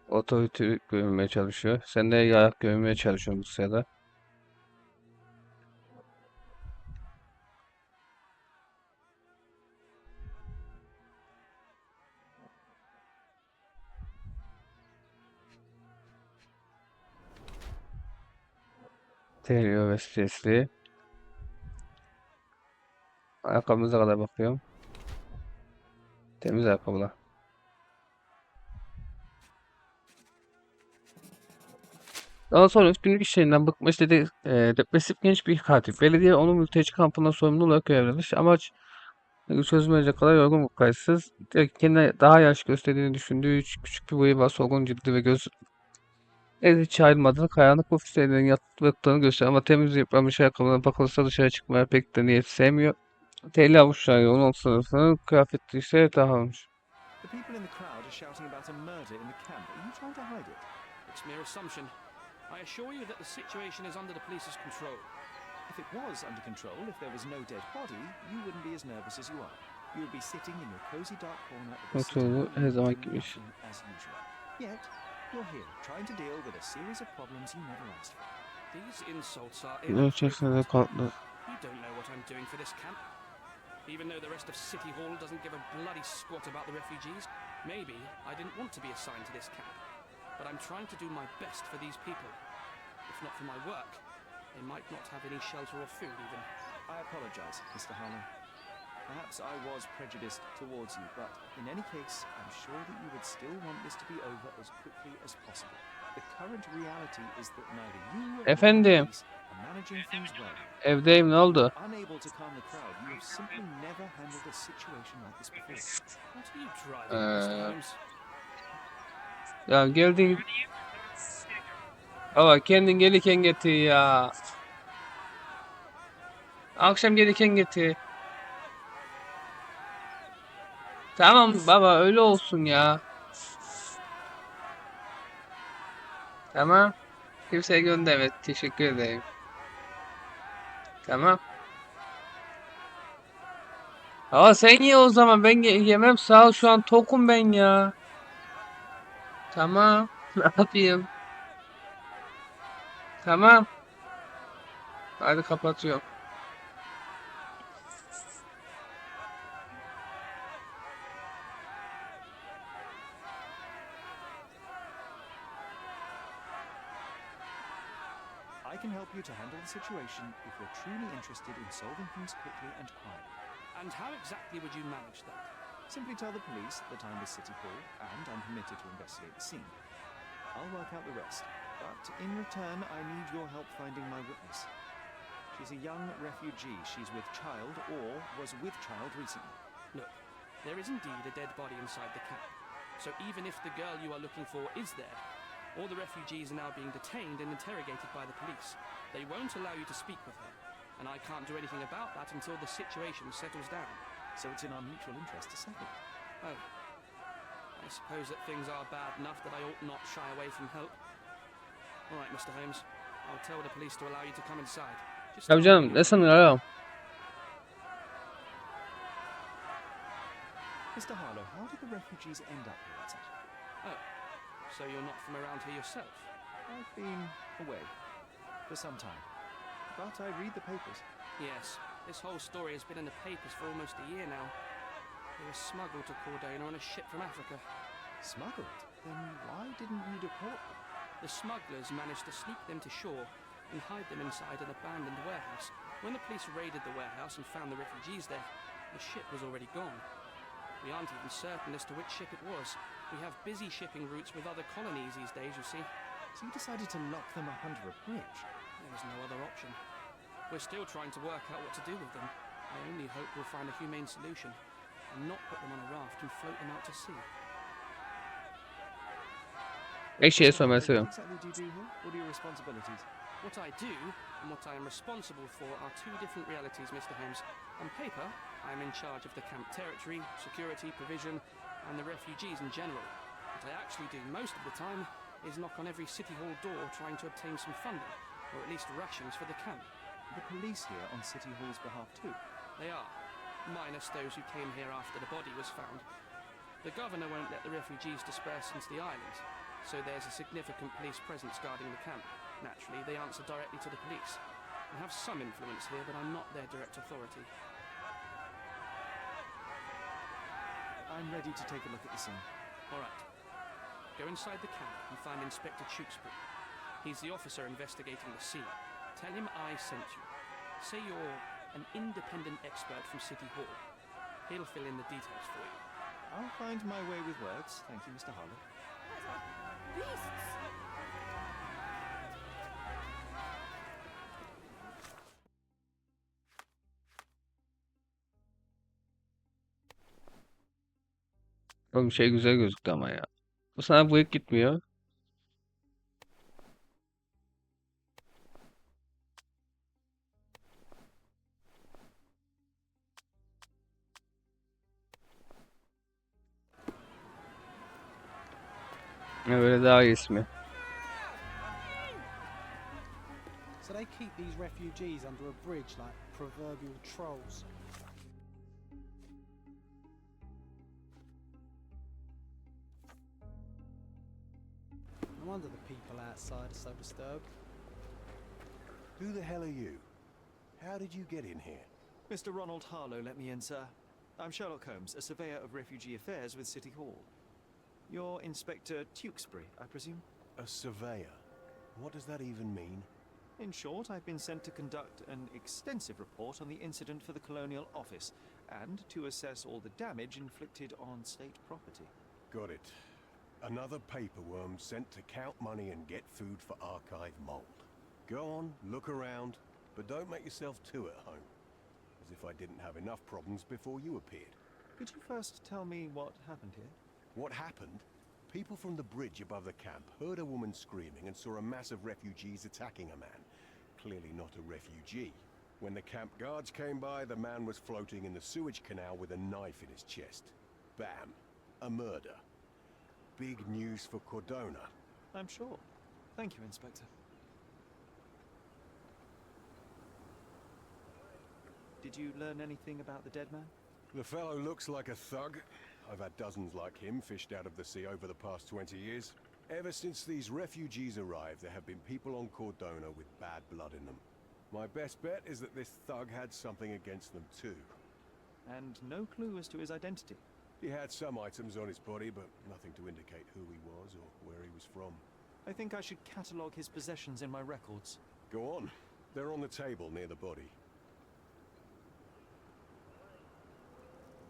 Otorite görünmeye çalışıyor. Sen de yayak görünmeye çalışıyorsun bu sırada. Terliyor ve stresli. Ayakkabımıza kadar bakıyorum. Temiz ayakkabılar. Daha sonra günlük işlerinden bıkmış depresif genç bir katil. Belediye onu mülteci kampına sorumlu olarak görevlenmiş. Amaç çözmeyecek kadar yorgun bu kayıtsız. Kendine daha yaş gösterdiğini düşündüğü küçük bir boyu var. Solgun cildi ve göz hiç ayrılmadığını, karanlık ofis ellerinin yattığını gösteriyor. Ama temiz yıpranmış ayakkabına bakılırsa dışarı çıkmaya pek de niyet sevmiyor. Telli avuçlar yoğun sınıfının kıyafeti ise daha olmuş. The people in the crowd are shouting about a murder in the camp. Are you trying to hide it? It's mere assumption. I assure you that the situation is under the police's control. If it was under control, if there was no dead body, you wouldn't be as nervous as you are. You would be sitting in your cozy dark corner at the City Oturdu Hall her zaman doing gibi iş. nothing as usual. Yet, you're here, trying to deal with a series of problems you never asked for. These insults are Gerçekten de kalktı. You don't know what I'm doing for this camp. Even though the rest of City Hall doesn't give a bloody squat about the refugees, maybe I didn't want to be assigned to this camp. But I'm trying to do my best for these people. If not for my work, they might not have any shelter or food even. I apologize, Mr. Harlow. Perhaps I was prejudiced towards you, but in any case, I'm sure that you would still want this to be over as quickly as possible. The current reality is that neither you nor the Efendim, police are managing things well. evdeyim, ne oldu? Unable to calm the crowd, you have simply never handled a situation like this before. What are you driving at, Mr. Holmes? Ya geldin. Ama kendin gelirken getir ya. Akşam gelirken getir. Tamam baba öyle olsun ya. Tamam. Kimseye gönderme. Teşekkür ederim. Tamam. Aa sen ye o zaman. Ben yemem, sağ ol, şu an tokum ben ya. Tamam. Ne yapayım? Tamam. Hadi kapatıyorum. I can help you to handle the situation if you're truly interested in solving things quickly and quietly. And how exactly would you manage that? Simply tell the police that I'm with City Hall and I'm permitted to investigate the scene. I'll work out the rest, but in return I need your help finding my witness. She's a young refugee. She's with child or was with child recently. Look, there is indeed a dead body inside the camp. So even if the girl you are looking for is there, all the refugees are now being detained and interrogated by the police. They won't allow you to speak with her, and I can't do anything about that until the situation settles down. So it's in our mutual interest to settle it. Oh. I suppose that things are bad enough that I ought not shy away from help. All right, Mr. Holmes. I'll tell the police to allow you to come inside. Just Tabii tell me canım. when Ne you're ready. sanıyorsun oğlum? Mr. Harlow, how did the refugees end up here exactly? Oh. So you're not from around here yourself? I've been away for some time, but I read the papers. Yes. This whole story has been in the papers for almost a year now. They were smuggled to Cordona on a ship from Africa. Smuggled? Then why didn't you deport them? The smugglers managed to sneak them to shore and hide them inside an abandoned warehouse. When the police raided the warehouse and found the refugees there, the ship was already gone. We aren't even certain as to which ship it was. We have busy shipping routes with other colonies these days, you see. So you decided to lock them up under a bridge? There was no other option. We're still trying to work out what to do with them. I only hope we'll find a humane solution and not put them on a raft and float them out to sea. Eşeğe So, sormayı what seviyorum. exactly do you do here? What are your responsibilities? What I do and what I am responsible for are two different realities, Mr. Holmes. On paper, I am in charge of the camp territory, security, provision, and the refugees in general. What I actually do most of the time is knock on every City Hall door trying to obtain some funding, or at least rations for the camp. The police here on City Hall's behalf too? They are, minus those who came here after the body was found. The governor won't let the refugees disperse into the island, so there's a significant police presence guarding the camp. Naturally, they answer directly to the police. I have some influence here, but I'm not their direct authority. I'm ready to take a look at the scene. All right. Go inside the camp and find Inspector Tewksbury. He's the officer investigating the scene. Tell him I sent you. Say you're an independent expert from City Hall. He'll fill in the details for you. I'll find my way with words. Thank you, Mr. Harlow. Beasts! Oğlum şey güzel gözüktü ama ya. Bu sana bıyık gitmiyor. Ya böyle daha iyi ismi. So they keep these refugees under a bridge like proverbial trolls. No wonder the people outside are so disturbed. Who the hell are you? How did you get in here? Mr. Ronald Harlow let me in, sir. I'm Sherlock Holmes, a surveyor of refugee affairs with City Hall. You're Inspector Tewksbury, I presume? A surveyor? What does that even mean? In short, I've been sent to conduct an extensive report on the incident for the Colonial Office and to assess all the damage inflicted on state property. Got it. Another paperworm sent to count money and get food for archive mold. Go on, look around, but don't make yourself too at home. As if I didn't have enough problems before you appeared. Could you first tell me what happened here? What happened? People from the bridge above the camp heard a woman screaming and saw a mass of refugees attacking a man. Clearly not a refugee. When the camp guards came by, the man was floating in the sewage canal with a knife in his chest. Bam. A murder. Big news for Cordona. I'm sure. Thank you, Inspector. Did you learn anything about the dead man? The fellow looks like a thug. I've had dozens like him fished out of the sea over the past 20 years. Ever since these refugees arrived, there have been people on Cordona with bad blood in them. My best bet is that this thug had something against them too. And no clue as to his identity. He had some items on his body, but nothing to indicate who he was or where he was from. I think I should catalogue his possessions in my records. Go on. They're on the table near the body.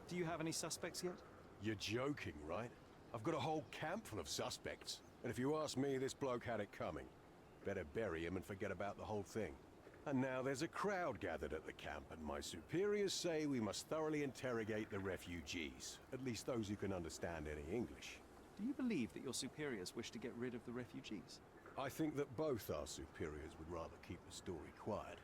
Do you have any suspects yet? You're joking, right? I've got a whole camp full of suspects. And if you ask me, this bloke had it coming. Better bury him and forget about the whole thing. And now there's a crowd gathered at the camp, and my superiors say we must thoroughly interrogate the refugees. At least those who can understand any English. Do you believe that your superiors wish to get rid of the refugees? I think that both our superiors would rather keep the story quiet.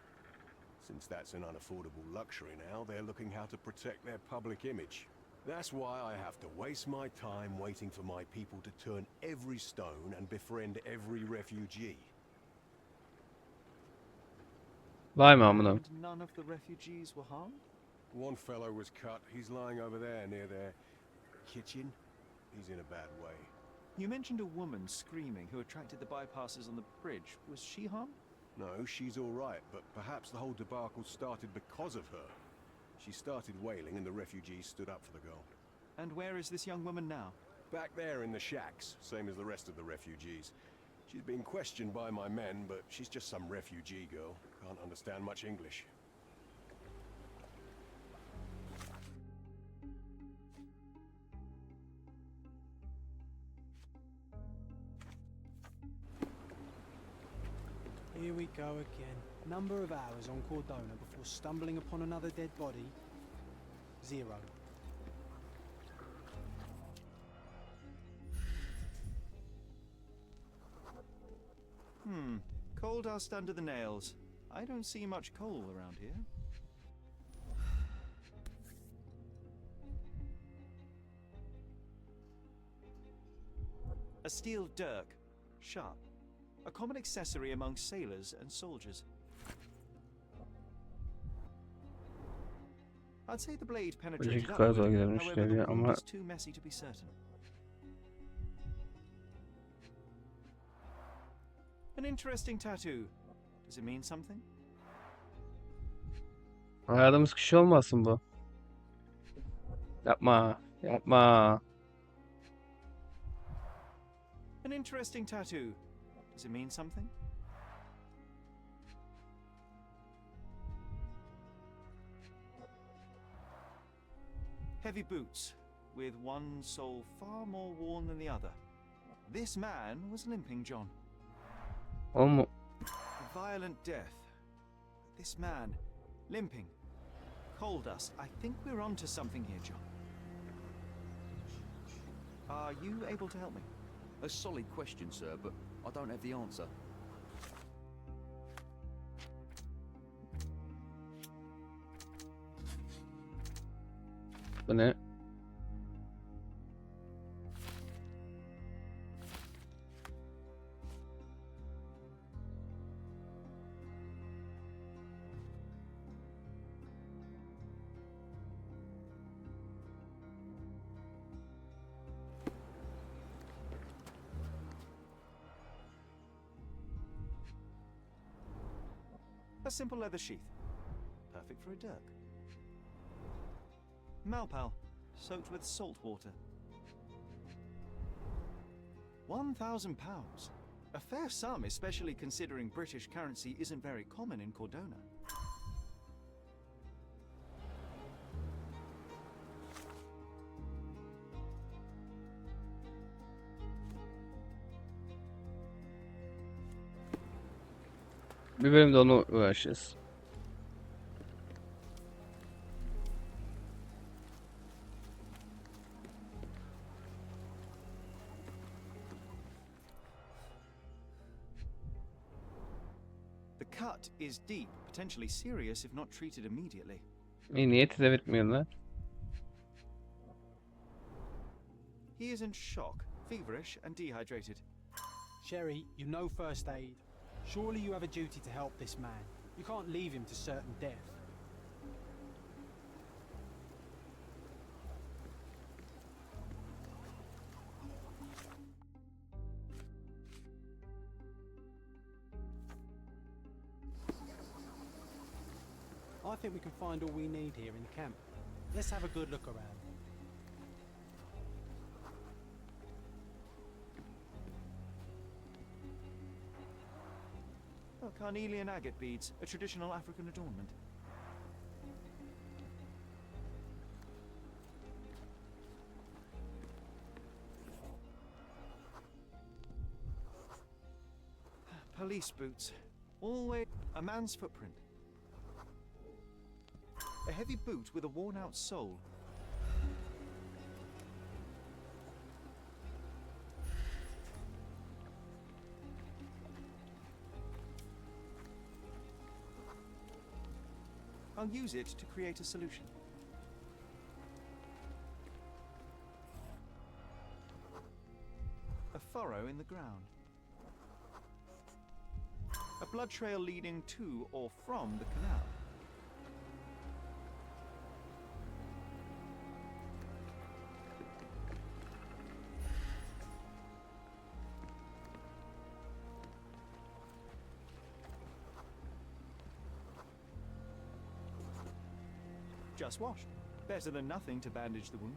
Since that's an unaffordable luxury now, they're looking how to protect their public image. That's why I have to waste my time waiting for my people to turn every stone and befriend every refugee. Vay mı amına? And none of the refugees were harmed? One fellow was cut. He's lying over there near their kitchen. He's in a bad way. You mentioned a woman screaming who attracted the bypassers on the bridge. Was she harmed? No, she's all right, but perhaps the whole debacle started because of her. She started wailing and the refugees stood up for the girl. And where is this young woman now? Back there in the shacks, same as the rest of the refugees. She's been questioned by my men, but she's just some refugee girl. Can't understand much English. Here we go again. Number of hours on Cordona before stumbling upon another dead body? 0. Coal dust under the nails. I don't see much coal around here. A steel dirk. Sharp. A common accessory among sailors and soldiers. I'd say the blade penetrated Önceki kadar upward, gidermiş however, the tabii wound ama is too messy to be certain. An interesting tattoo. Does it mean something? aradığımız kişi olmasın bu. Yapma, yapma. An interesting tattoo. Does it mean something? Heavy boots, with one sole far more worn than the other. This man was limping, John. O mu? A violent death. This man, limping. Coal dust. I think we're onto something here, John. Are you able to help me? A solid question, sir, but I don't have the answer. Bu ne? A simple leather sheath. Perfect for a dirk. Malpal, soaked with salt water. £1,000. A fair sum, especially considering British currency isn't very common in Cordona. Bir bölümde onu uğraşacağız. The cut is deep, potentially serious if not treated immediately. İyi niyeti de bitmiyorlar. He is in shock, feverish and dehydrated. Sherry, you know first aid. Surely you have a duty to help this man. You can't leave him to certain death. I think we can find all we need here in the camp. Let's have a good look around. Oh, carnelian agate beads, a traditional African adornment. Police boots. Always a man's footprint. A heavy boot with a worn-out sole. I'll use it to create a solution. A furrow in the ground. A blood trail leading to or from the canal. Just washed. Better than nothing to bandage the wound.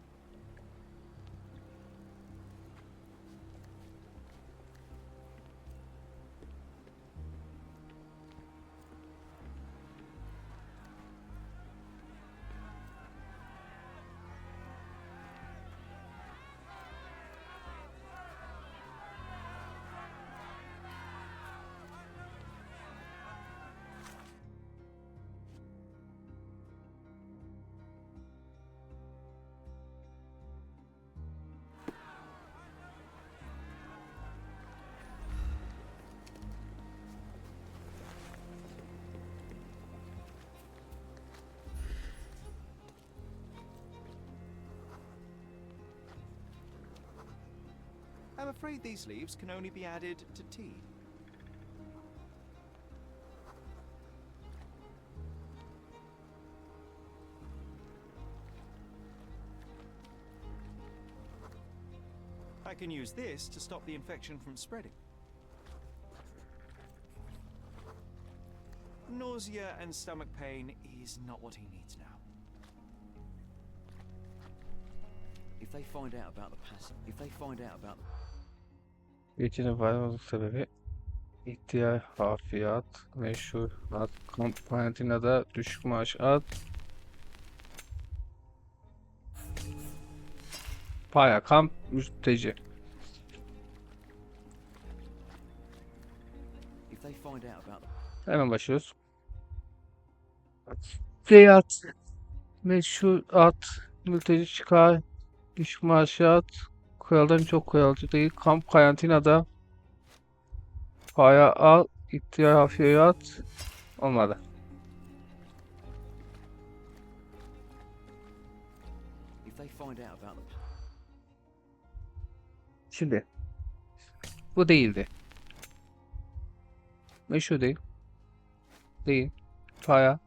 I'm afraid these leaves can only be added to tea. I can use this to stop the infection from spreading. Nausea and stomach pain is not what he needs now. If they find out about the Geçinin varoluşu sebebi ihtiyaç hafiyat, meşhur at, karantinada düşük maaş at, paya, kamp, mülteci. if they find out about Hemen başlıyoruz. Seyahat, meşhur at, mülteci çıkar, düşük maaş at, kuralların çok kuralcı değil, kamp karantinada, paya al, ihtiyaç hafiyat, olmadı. if they find out about the Şimdi bu değildi. Meşhur değil. Değil. Paya.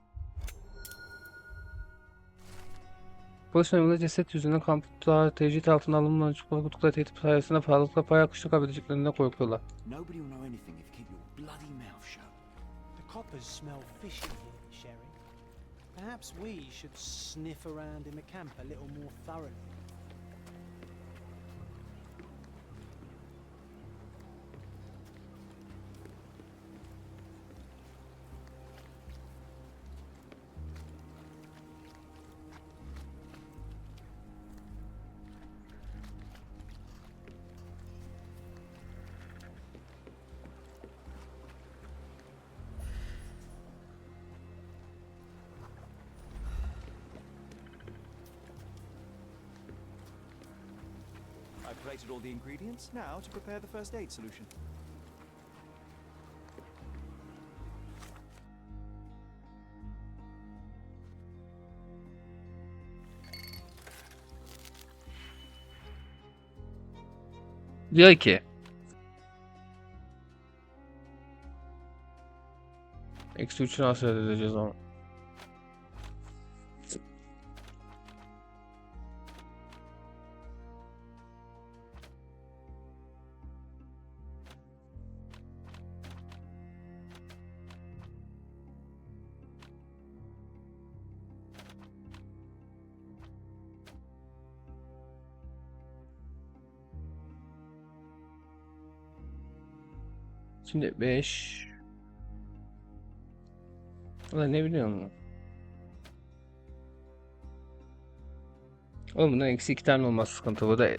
Polis memurları ceset yüzünden kampta tecrit altına alınan korkuttukları tehdit sayesinde fazlalıkla paya kışlık kaybedeceklerinden korkuyorlar. nobody will know anything if you keep your bloody mouth shut. The coppers smell fishy here, Sherry. Perhaps we should sniff around in the camp a little more thoroughly. I've plated all the ingredients, now to prepare the first aid solution. Diyor ki eksi 3'ü nasıl elde edeceğiz ama. Şimdi 5. Ulan ne biliyor musun? Oğlum bundan eksi 2 tane olmaz sıkıntı. Bu da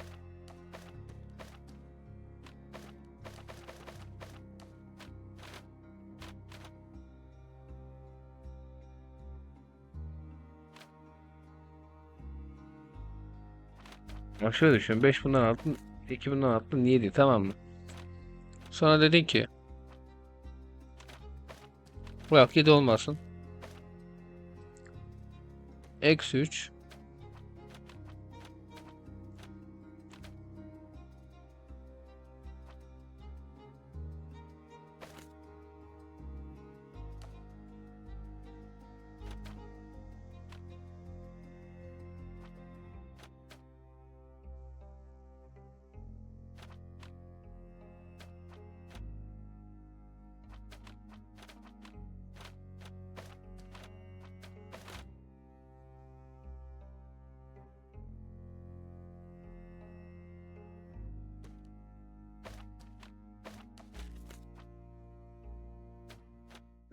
bak şöyle düşün. 5 bundan attın. 2 bundan attın. 7, tamam mı? Sonra dedin ki bırak 7 olmasın. Eksi 3.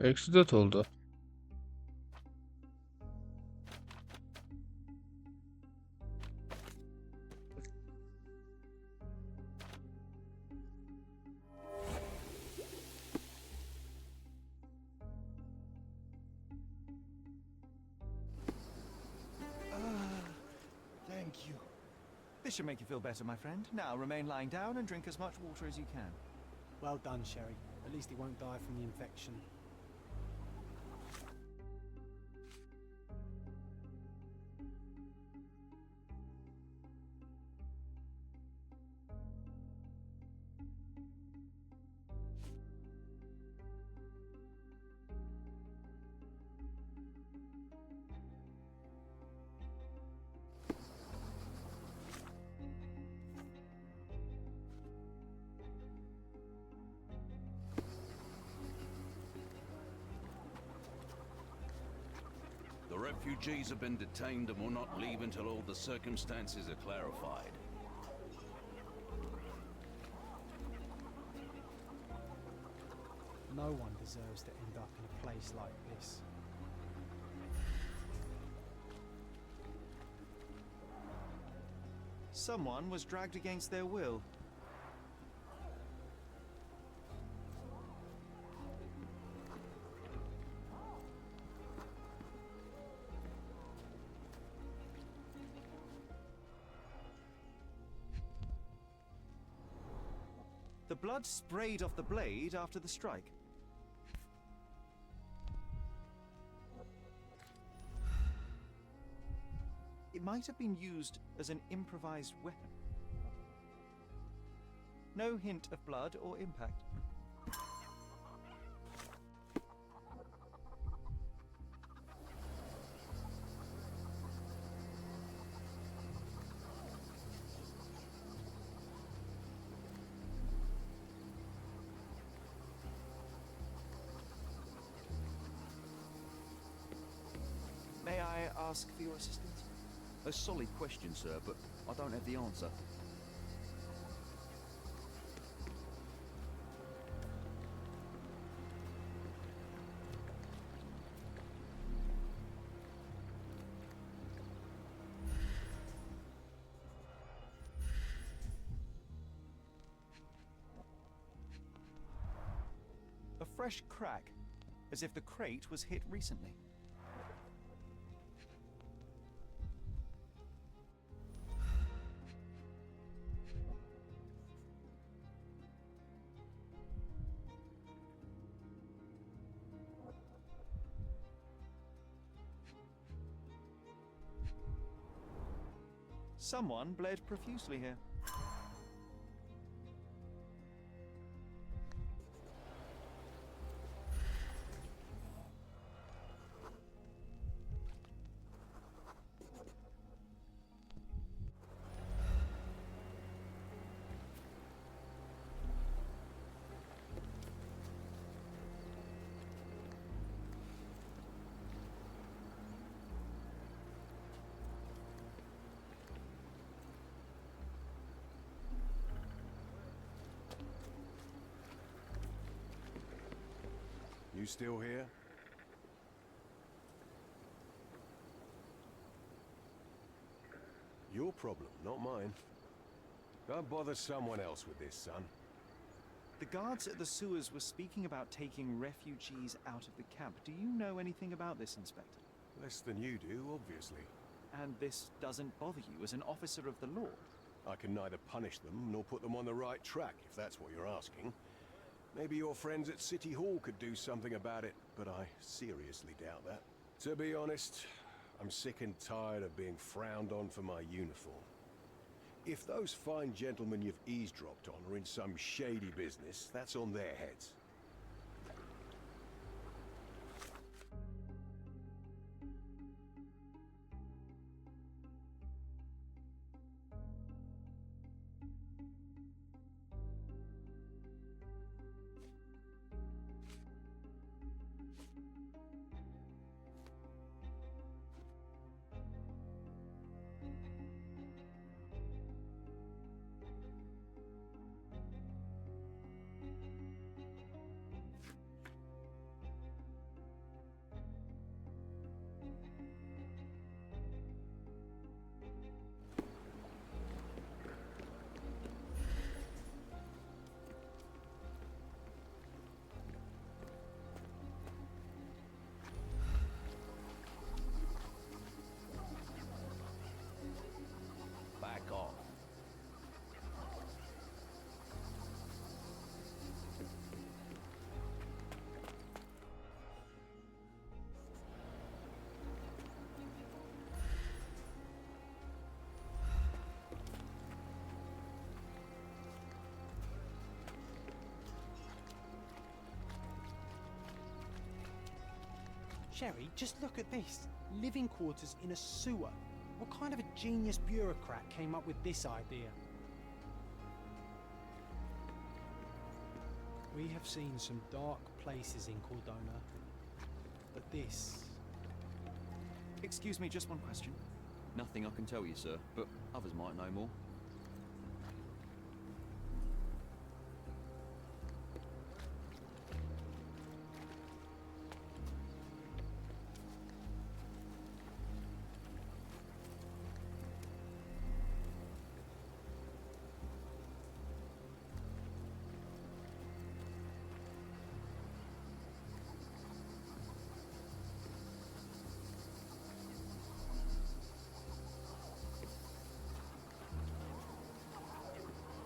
Eksi 4 oldu. Thank you. This should make you feel better, my friend. Now remain lying down and drink as much water as you can. Well done, Sherry. At least he won't die from the infection. The refugees have been detained and will not leave until all the circumstances are clarified. No one deserves to end up in a place like this. Someone was dragged against their will. The blood sprayed off the blade after the strike. It might have been used as an improvised weapon. No hint of blood or impact. May I ask for your assistance? A solid question, sir, but I don't have the answer. A fresh crack, as if the crate was hit recently. Someone bled profusely here. You still here? Your problem, not mine. Don't bother someone else with this, son. The guards at the sewers were speaking about taking refugees out of the camp. Do you know anything about this, Inspector? Less than you do, obviously. And this doesn't bother you as an officer of the law? I can neither punish them nor put them on the right track, if that's what you're asking. Maybe your friends at City Hall could do something about it, but I seriously doubt that. To be honest, I'm sick and tired of being frowned on for my uniform. If those fine gentlemen you've eavesdropped on are in some shady business, that's on their heads. Back off. Sherry, just look at this. Living quarters in a sewer. What kind of a genius bureaucrat came up with this idea? We have seen some dark places in Cordona, but this... Excuse me, just one question. Nothing I can tell you, sir, but others might know more.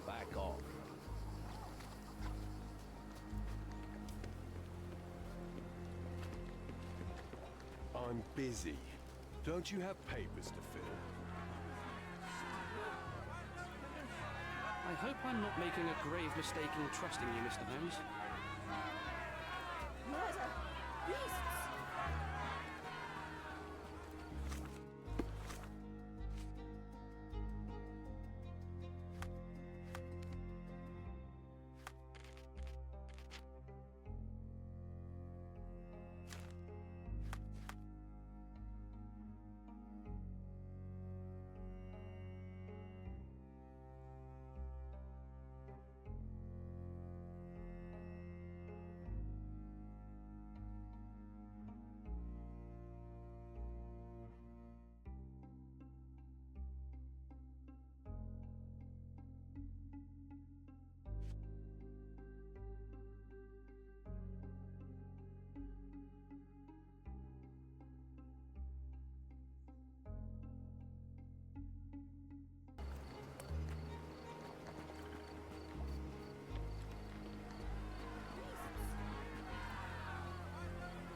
Back off. I'm busy. Don't you have papers to fill? I hope I'm not making a grave mistake in trusting you, Mr. Holmes. Murder! Beasts!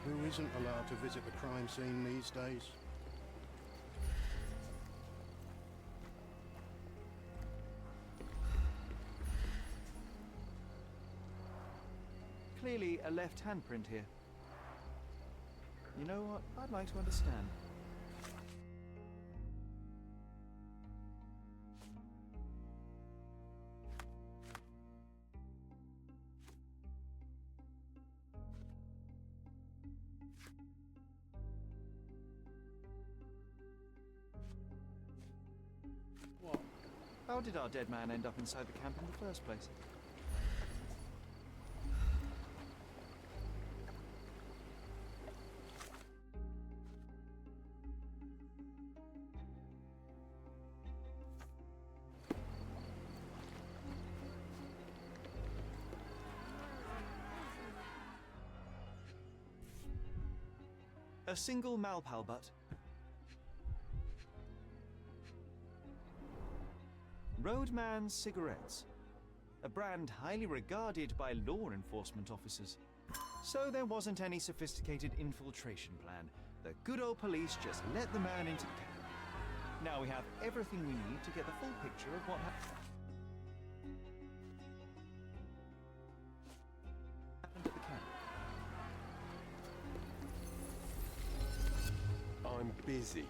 Who isn't allowed to visit the crime scene these days? Clearly a left handprint here. You know what? I'd like to understand. What? How did our dead man end up inside the camp in the first place? A single Malpal butt. Roadman cigarettes. A brand highly regarded by law enforcement officers. So there wasn't any sophisticated infiltration plan. The good old police just let the man into the camp. Now we have everything we need to get the full picture of what happened at the camp. I'm busy.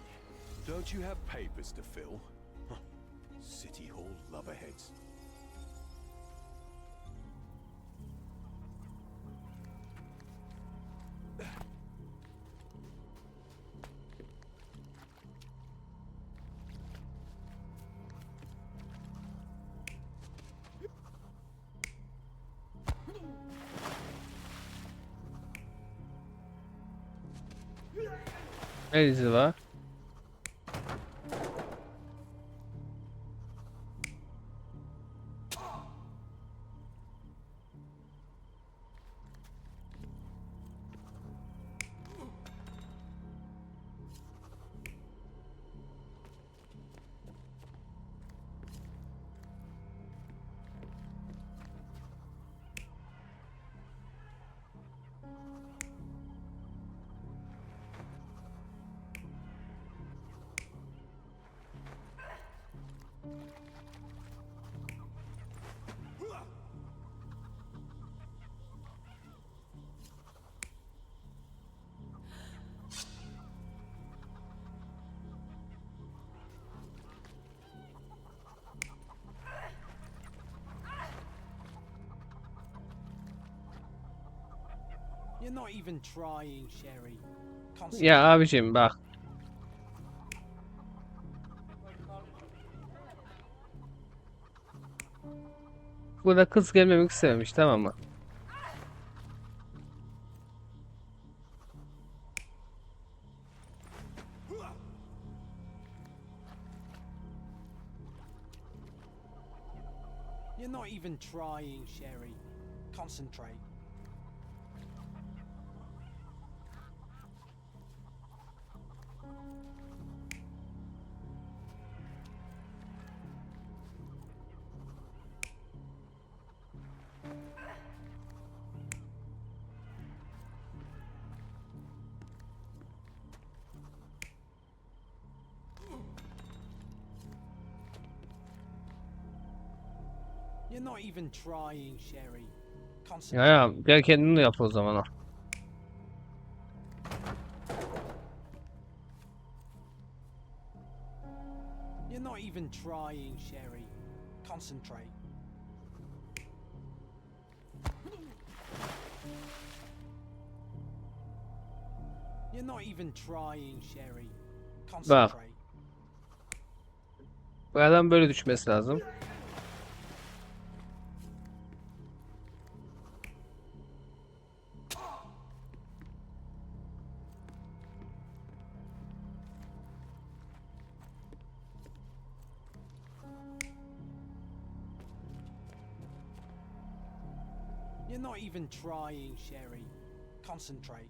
Don't you have papers to fill? Huh. City Hall lubberheads. El izi var. You're not even trying, Sherry. Ya abicim bak. Burada kız gelmemek istememiş, tamam mı? You're not even trying, Sherry. Concentrate. You're not even trying, Sherry. Ya Concentrate. ya gel kendin de yap o zaman o. You're not even trying, Sherry. Concentrate. You're not even trying, Sherry. Concentrate. Bu adam böyle düşmesi lazım. You're not even trying, Sherry. Concentrate.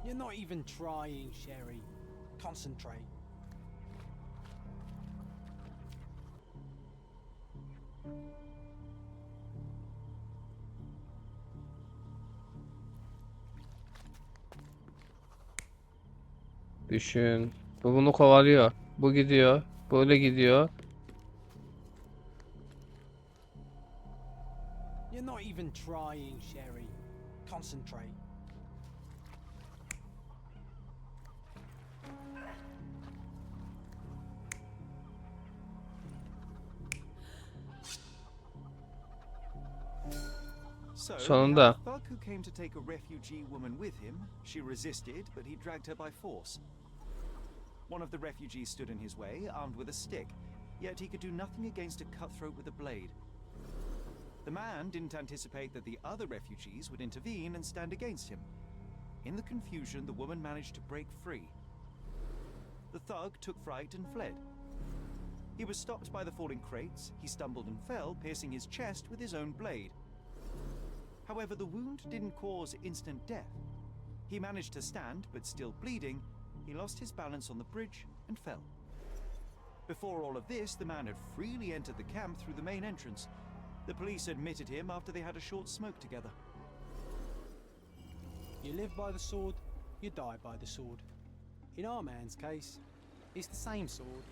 You're not even trying, Sherry. Concentrate. Düşün. Bu bunu kovalıyor. Bu gidiyor. Böyle gidiyor. You're not even trying, Sherry. Concentrate. So, Sonunda. we have a thug who came to take a refugee woman with him. She resisted, but he dragged her by force. One of the refugees stood in his way, armed with a stick, yet he could do nothing against a cutthroat with a blade. The man didn't anticipate that the other refugees would intervene and stand against him. In the confusion, the woman managed to break free. The thug took fright and fled. He was stopped by the falling crates. He stumbled and fell, piercing his chest with his own blade. However, the wound didn't cause instant death. He managed to stand, but still bleeding, he lost his balance on the bridge and fell. Before all of this, the man had freely entered the camp through the main entrance. The police admitted him after they had a short smoke together. You live by the sword, you die by the sword. In our man's case, it's the same sword.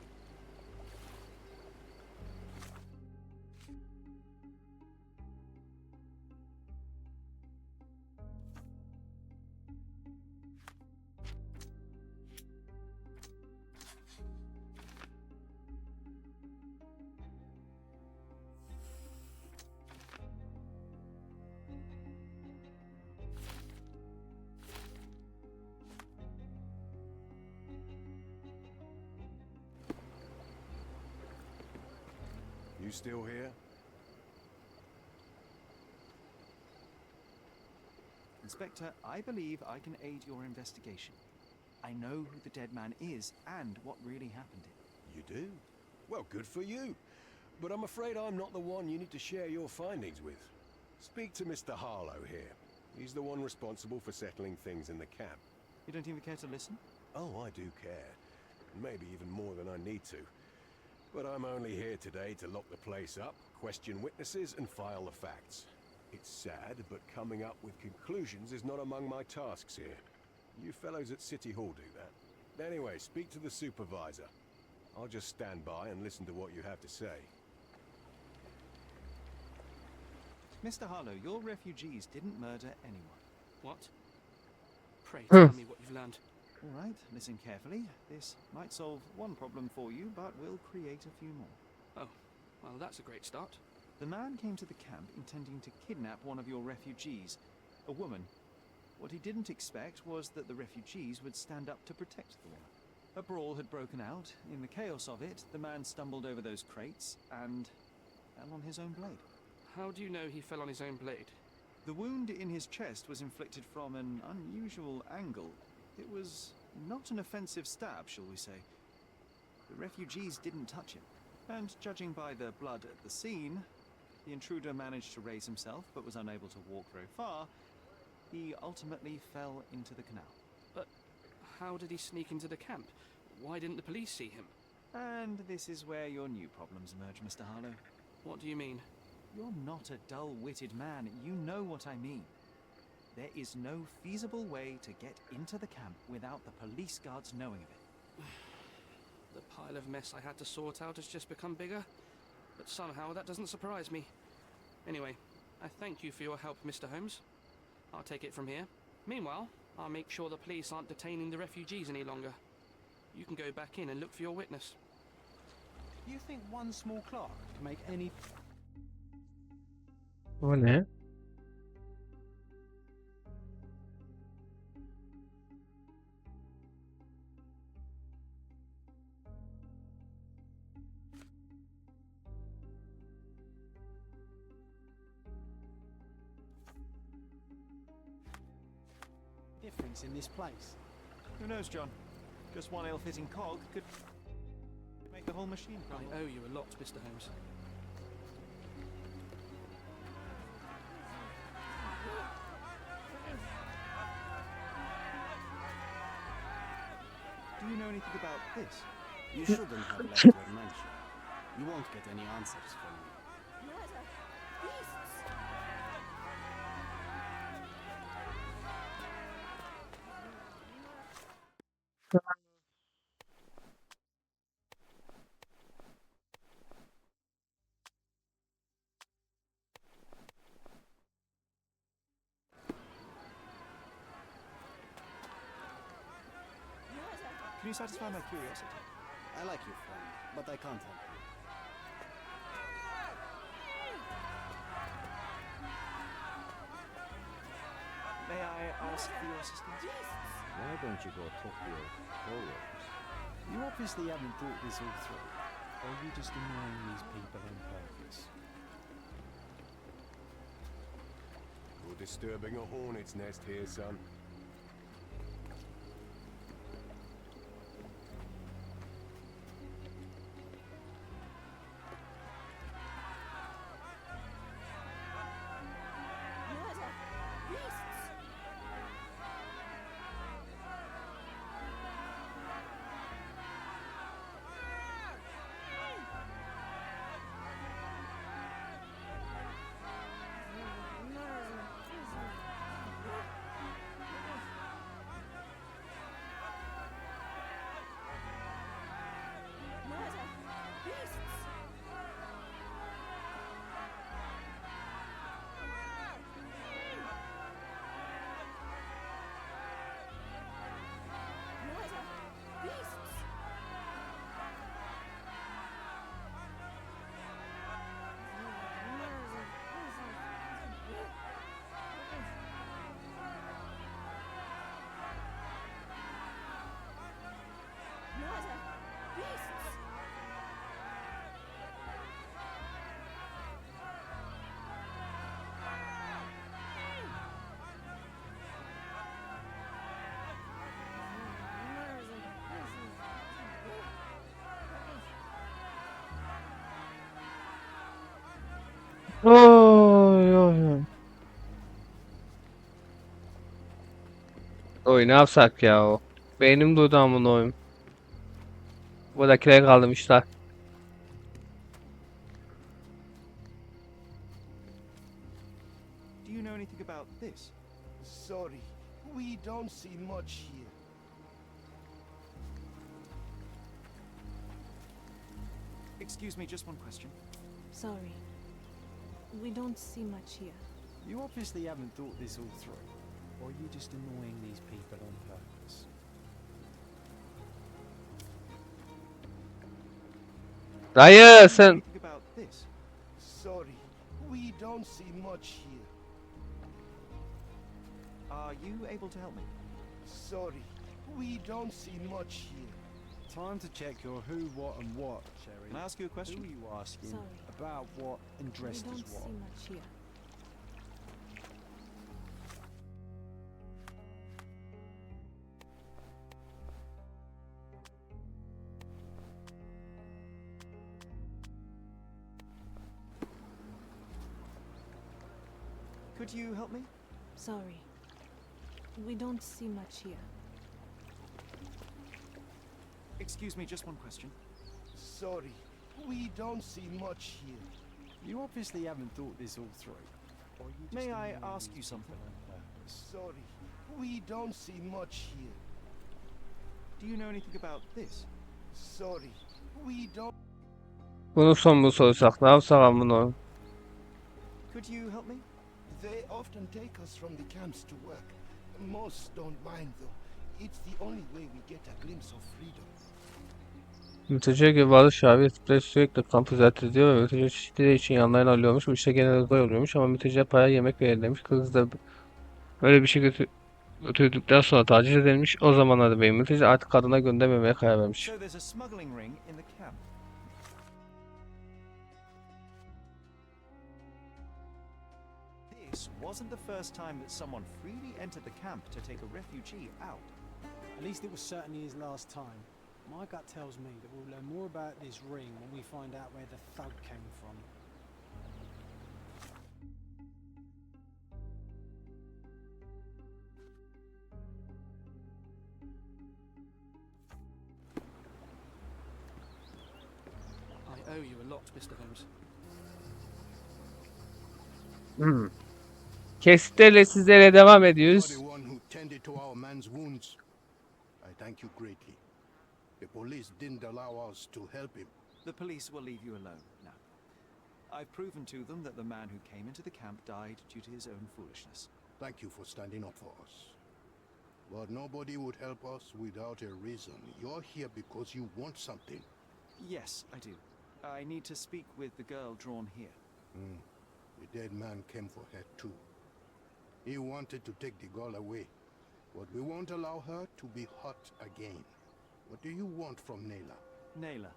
You still here? Inspector, I believe I can aid your investigation. I know who the dead man is and what really happened. You do? Well, good for you. But I'm afraid I'm not the one you need to share your findings with. Speak to Mr. Harlow here. He's the one responsible for settling things in the camp. You don't even care to listen? Oh, I do care. Maybe even more than I need to. But I'm only here today to lock the place up, question witnesses, and file the facts. It's sad, but coming up with conclusions is not among my tasks here. You fellows at City Hall do that. Anyway, speak to the supervisor. I'll just stand by and listen to what you have to say. Mr. Harlow, your refugees didn't murder anyone. What? Pray tell me what you've learned. All right, listen carefully. This might solve one problem for you, but will create a few more. Oh, well, that's a great start. The man came to the camp intending to kidnap one of your refugees, a woman. What he didn't expect was that the refugees would stand up to protect the woman. A brawl had broken out. In the chaos of it, the man stumbled over those crates and fell on his own blade. How do you know he fell on his own blade? The wound in his chest was inflicted from an unusual angle. It was not an offensive stab, shall we say. The refugees didn't touch him. And judging by the blood at the scene, the intruder managed to raise himself but was unable to walk very far. He ultimately fell into the canal. But how did he sneak into the camp? Why didn't the police see him? And this is where your new problems emerge, Mr. Harlow. What do you mean? You're not a dull-witted man. You know what I mean. There is no feasible way to get into the camp without the police guards knowing of it. The pile of mess I had to sort out has just become bigger, but somehow that doesn't surprise me. Anyway, I thank you for your help, Mr. Holmes. I'll take it from here. Meanwhile, I'll make sure the police aren't detaining the refugees any longer. You can go back in and look for your witness. You think one small clock can make any... O ne? difference in this place? Who knows, John? Just one ill-fitting cog could make the whole machine crumble. I owe you a lot, Mr. Holmes. Do you know anything about this? You shouldn't have left your mansion. You won't get any answers from me. Can you satisfy my curiosity? I like your friend, but I can't help you. May I ask for your assistance? Why don't you go talk to your co-workers? You obviously haven't thought this all through. Or are you just annoying these people on purpose? You're disturbing a hornet's nest here, son. beasts! Oy oy oy. Oy ne yapsak ya o. Beynim durdu amına oyun. Buradakileri kaldırmışlar. Do you know anything about this? Sorry, we don't see much here. Excuse me, just one question. Sorry. We don't see much here. You obviously haven't thought this all through. Or are you just annoying these people on purpose? Dayı sen Anything about this? Sorry, we don't see much here. Are you able to help me? Sorry, we don't see much here. Time to check your who, what, and what, Sherry. Can I ask you a question? Who are you asking? Sorry. About what and We dressed don't as what? see much here. Could you help me? Sorry. We don't see much here. Excuse me, just one question. Sorry, we don't see much here. You obviously haven't thought this all through. Or are you just May I annoying ask these you something? people on purpose? Sorry, we don't see much here. Do you know anything about this? Sorry, we don't. bunu son bu sorsak ne yapsak amına oyun. Could you help me? They often take us from the camps to work. Most don't mind though. It's the only way we get a glimpse of freedom. Mülteciye gibi bazı şabi tipleri sürekli kampı ziyaret ediyor ve mülteci çeşitleri için yanlarına alıyormuş. Bu işte genelde zor oluyormuş ama mülteciye para yemek verilmiş. Kız da böyle bir şey götürdükten sonra taciz edilmiş. O zamanlarda bey mülteci artık kadına göndermemeye karar vermiş. So there's a smuggling ring in the camp. This wasn't the first time that someone freely entered the camp to take a refugee out. At least it was certainly his last time. My gut tells me that we'll learn more about this ring when we find out where the thug came from. I owe you a lot, Mr. Holmes. Kesitlerle sizlere devam You're ediyoruz. the one who tended to our man's wounds. I thank you greatly. The police didn't allow us to help him. The police will leave you alone now. I've proven to them that the man who came into the camp died due to his own foolishness. Thank you for standing up for us. But nobody would help us without a reason. You're here because you want something. Yes, I do. I need to speak with the girl drawn here. The dead man came for her too. He wanted to take the girl away, but we won't allow her to be hurt again. What do you want from Nayla? Nayla.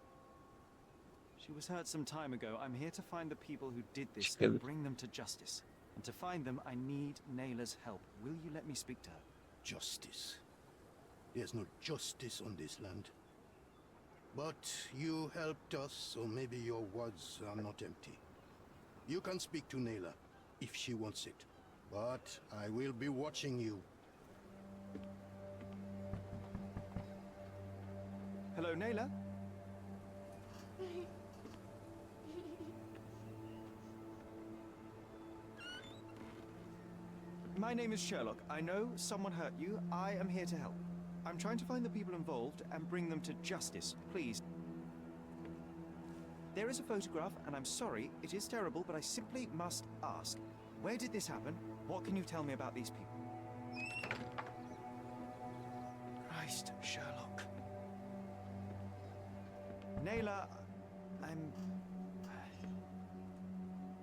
She was hurt some time ago. I'm here to find the people who did this and bring them to justice. And to find them, I need Nayla's help. Will you let me speak to her? Justice. There's no justice on this land. But you helped us, so maybe your words are not empty. You can speak to Nayla if she wants it. But I will be watching you. Hello, Nayla? My name is Sherlock. I know someone hurt you. I am here to help. I'm trying to find the people involved and bring them to justice. Please. There is a photograph, and I'm sorry, it is terrible, but I simply must ask. Where did this happen? What can you tell me about these people? Christ, Sherlock. Nayla,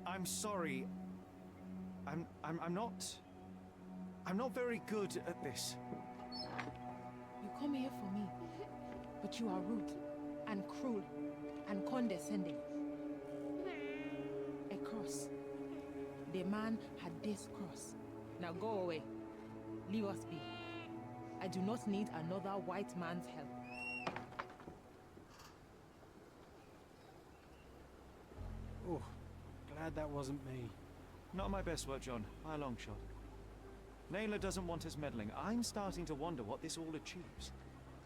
I'm sorry. I'm not very good at this. You come here for me, but you are rude. and cruel and condescending. A cross. The man had this cross. Now go away. Leave us be. I do not need another white man's help. Oh, glad that wasn't me. Not my best work, John, by a long shot. Naylor doesn't want us meddling. I'm starting to wonder what this all achieves.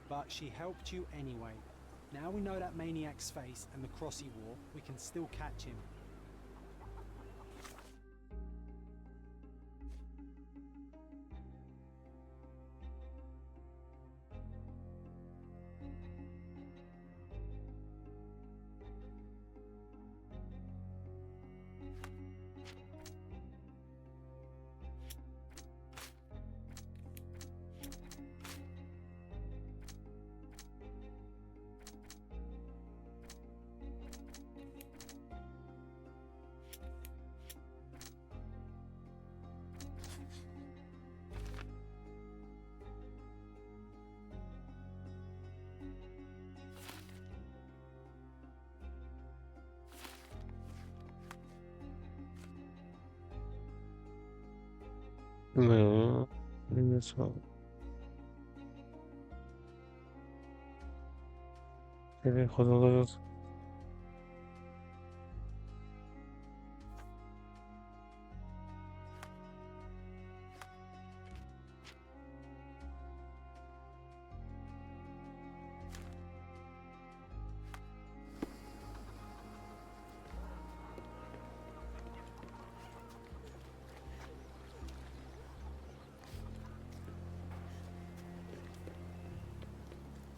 But she helped you anyway. Now we know that maniac's face and the cross he wore, we can still catch him. Nasıl? Evet, kodalarız.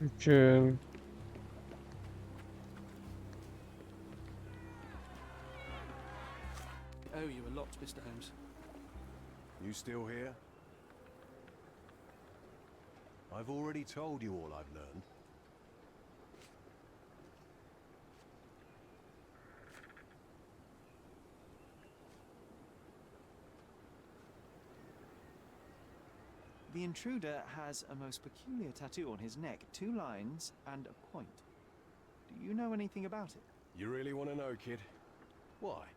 Üçün. I owe you a lot, Mr. Holmes. You still here? I've already told you all I've learned. The intruder has a most peculiar tattoo on his neck, 2 lines and a point. Do you know anything about it? You really want to know, kid? Why?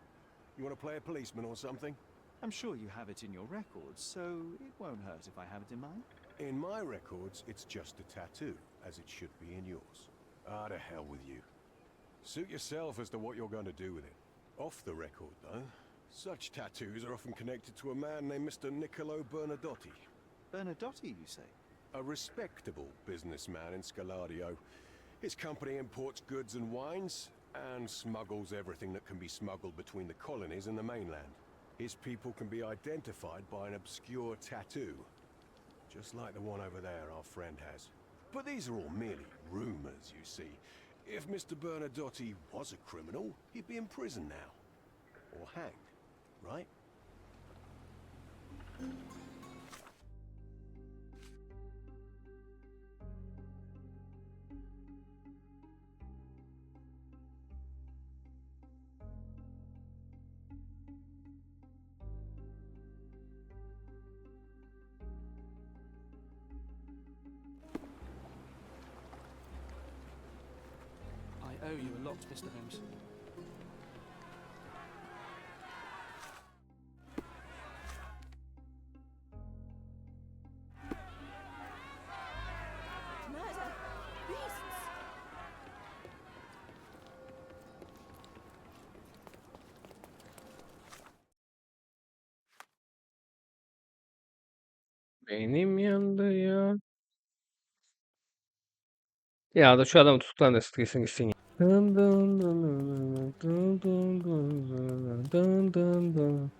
You want to play a policeman or something? I'm sure you have it in your records, so it won't hurt if I have it in mine. In my records, it's just a tattoo, as it should be in yours. Ah, to hell with you. Suit yourself as to what you're going to do with it. Off the record, though, such tattoos are often connected to a man named Mr. Niccolo Bernardotti. Bernadotte, you say? A respectable businessman in Scalario. His company imports goods and wines, and smuggles everything that can be smuggled between the colonies and the mainland. His people can be identified by an obscure tattoo, just like the one over there our friend has. But these are all merely rumors, you see. If Mr. Bernadotti was a criminal, he'd be in prison now. Or hanged, right? I owe you a lot, Mr. Holmes. Murder! Beasts! Benim yandı ya. Ya da şu adamı tutuklan da kesin gitsin ya. Dın dın dın dın dın dın dın dın dın dın.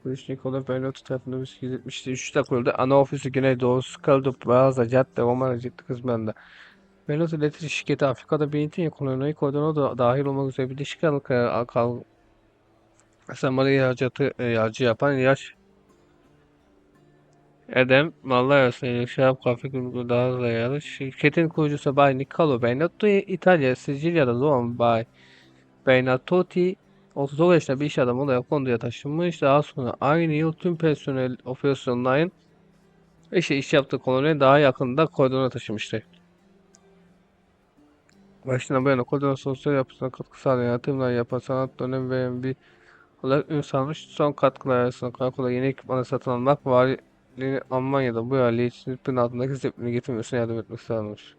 Polis Nikola Bellotti tarafından 1873'te kuruldu. Ana ofisi Güneydoğu kaldı. Bazı cadde Roman acıklı kısmında. Bellotti İletişim Şirketi Afrika'da bir eğitim koloniyi Cordona'da dahil olmak üzere Birleşik Krallık Aslında yağcı yapan ilaç Edem, mallar arasında şarap kafe grubu daha hızlı yayılır. Şirketin kurucusu Bay Niccolo Benotto, İtalya, Sicilya'da doğan Bay Bernatotti, 39 yaşında bir iş adamı olarak Londra'ya taşınmış. Daha sonra aynı yıl tüm personel operasyonların iş yaptığı koloniye daha yakında Cordona'ya taşımıştı. Başından bu yana Cordona sosyal yapısına katkı sağlayan yatırımlar yapan sanat dönemi veren bir olarak ün salmış. Son katkılar arasında karakola yeni ekipmanı satın almak, valiliğin Almanya'da bu yerli için altındaki zeplini getirmesine yardım etmek sağlamış.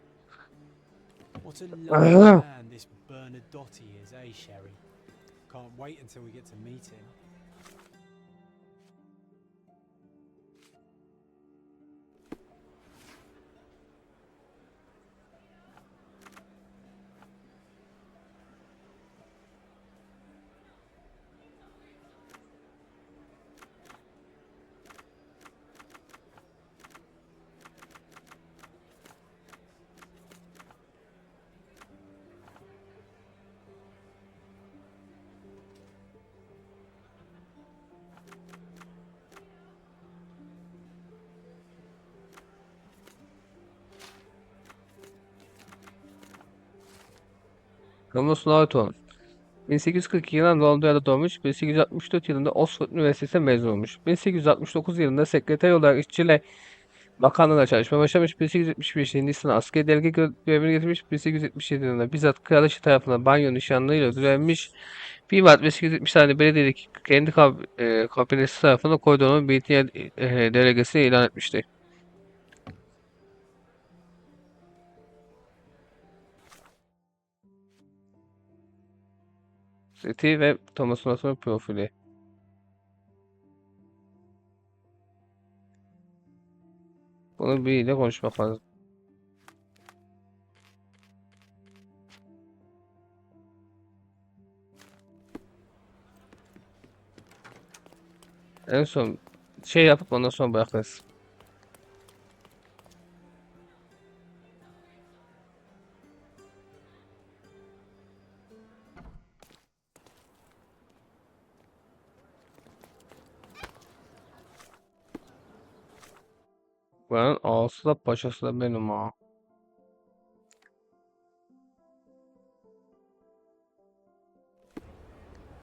What a lovely man this Bernadotte is, eh, Sherry? Can't wait until we get to meet him. Thomas Norton 1842 yılında Londra'da doğmuş, 1864 yılında Oxford Üniversitesi'nde mezun olmuş. 1869 yılında sekreter olarak işçiyle bakanlığında çalışmaya başlamış. 1875 yılında Nisan askeri delege görevini getirmiş. 1877 yılında bizzat kraliçe tarafından banyo nişanlığıyla düzenlenmiş. 1 Mart 1870 tarihinde belediyedeki kendi kabinesi tarafından Cordona'nın Britanya delegesi ilan etmişti. Zeki ve Thomas Norton profili. Bunu biriyle konuşmak lazım. En son şey yapıp ondan sonra bırakırız. Buranın ağası da paşası da benim ha.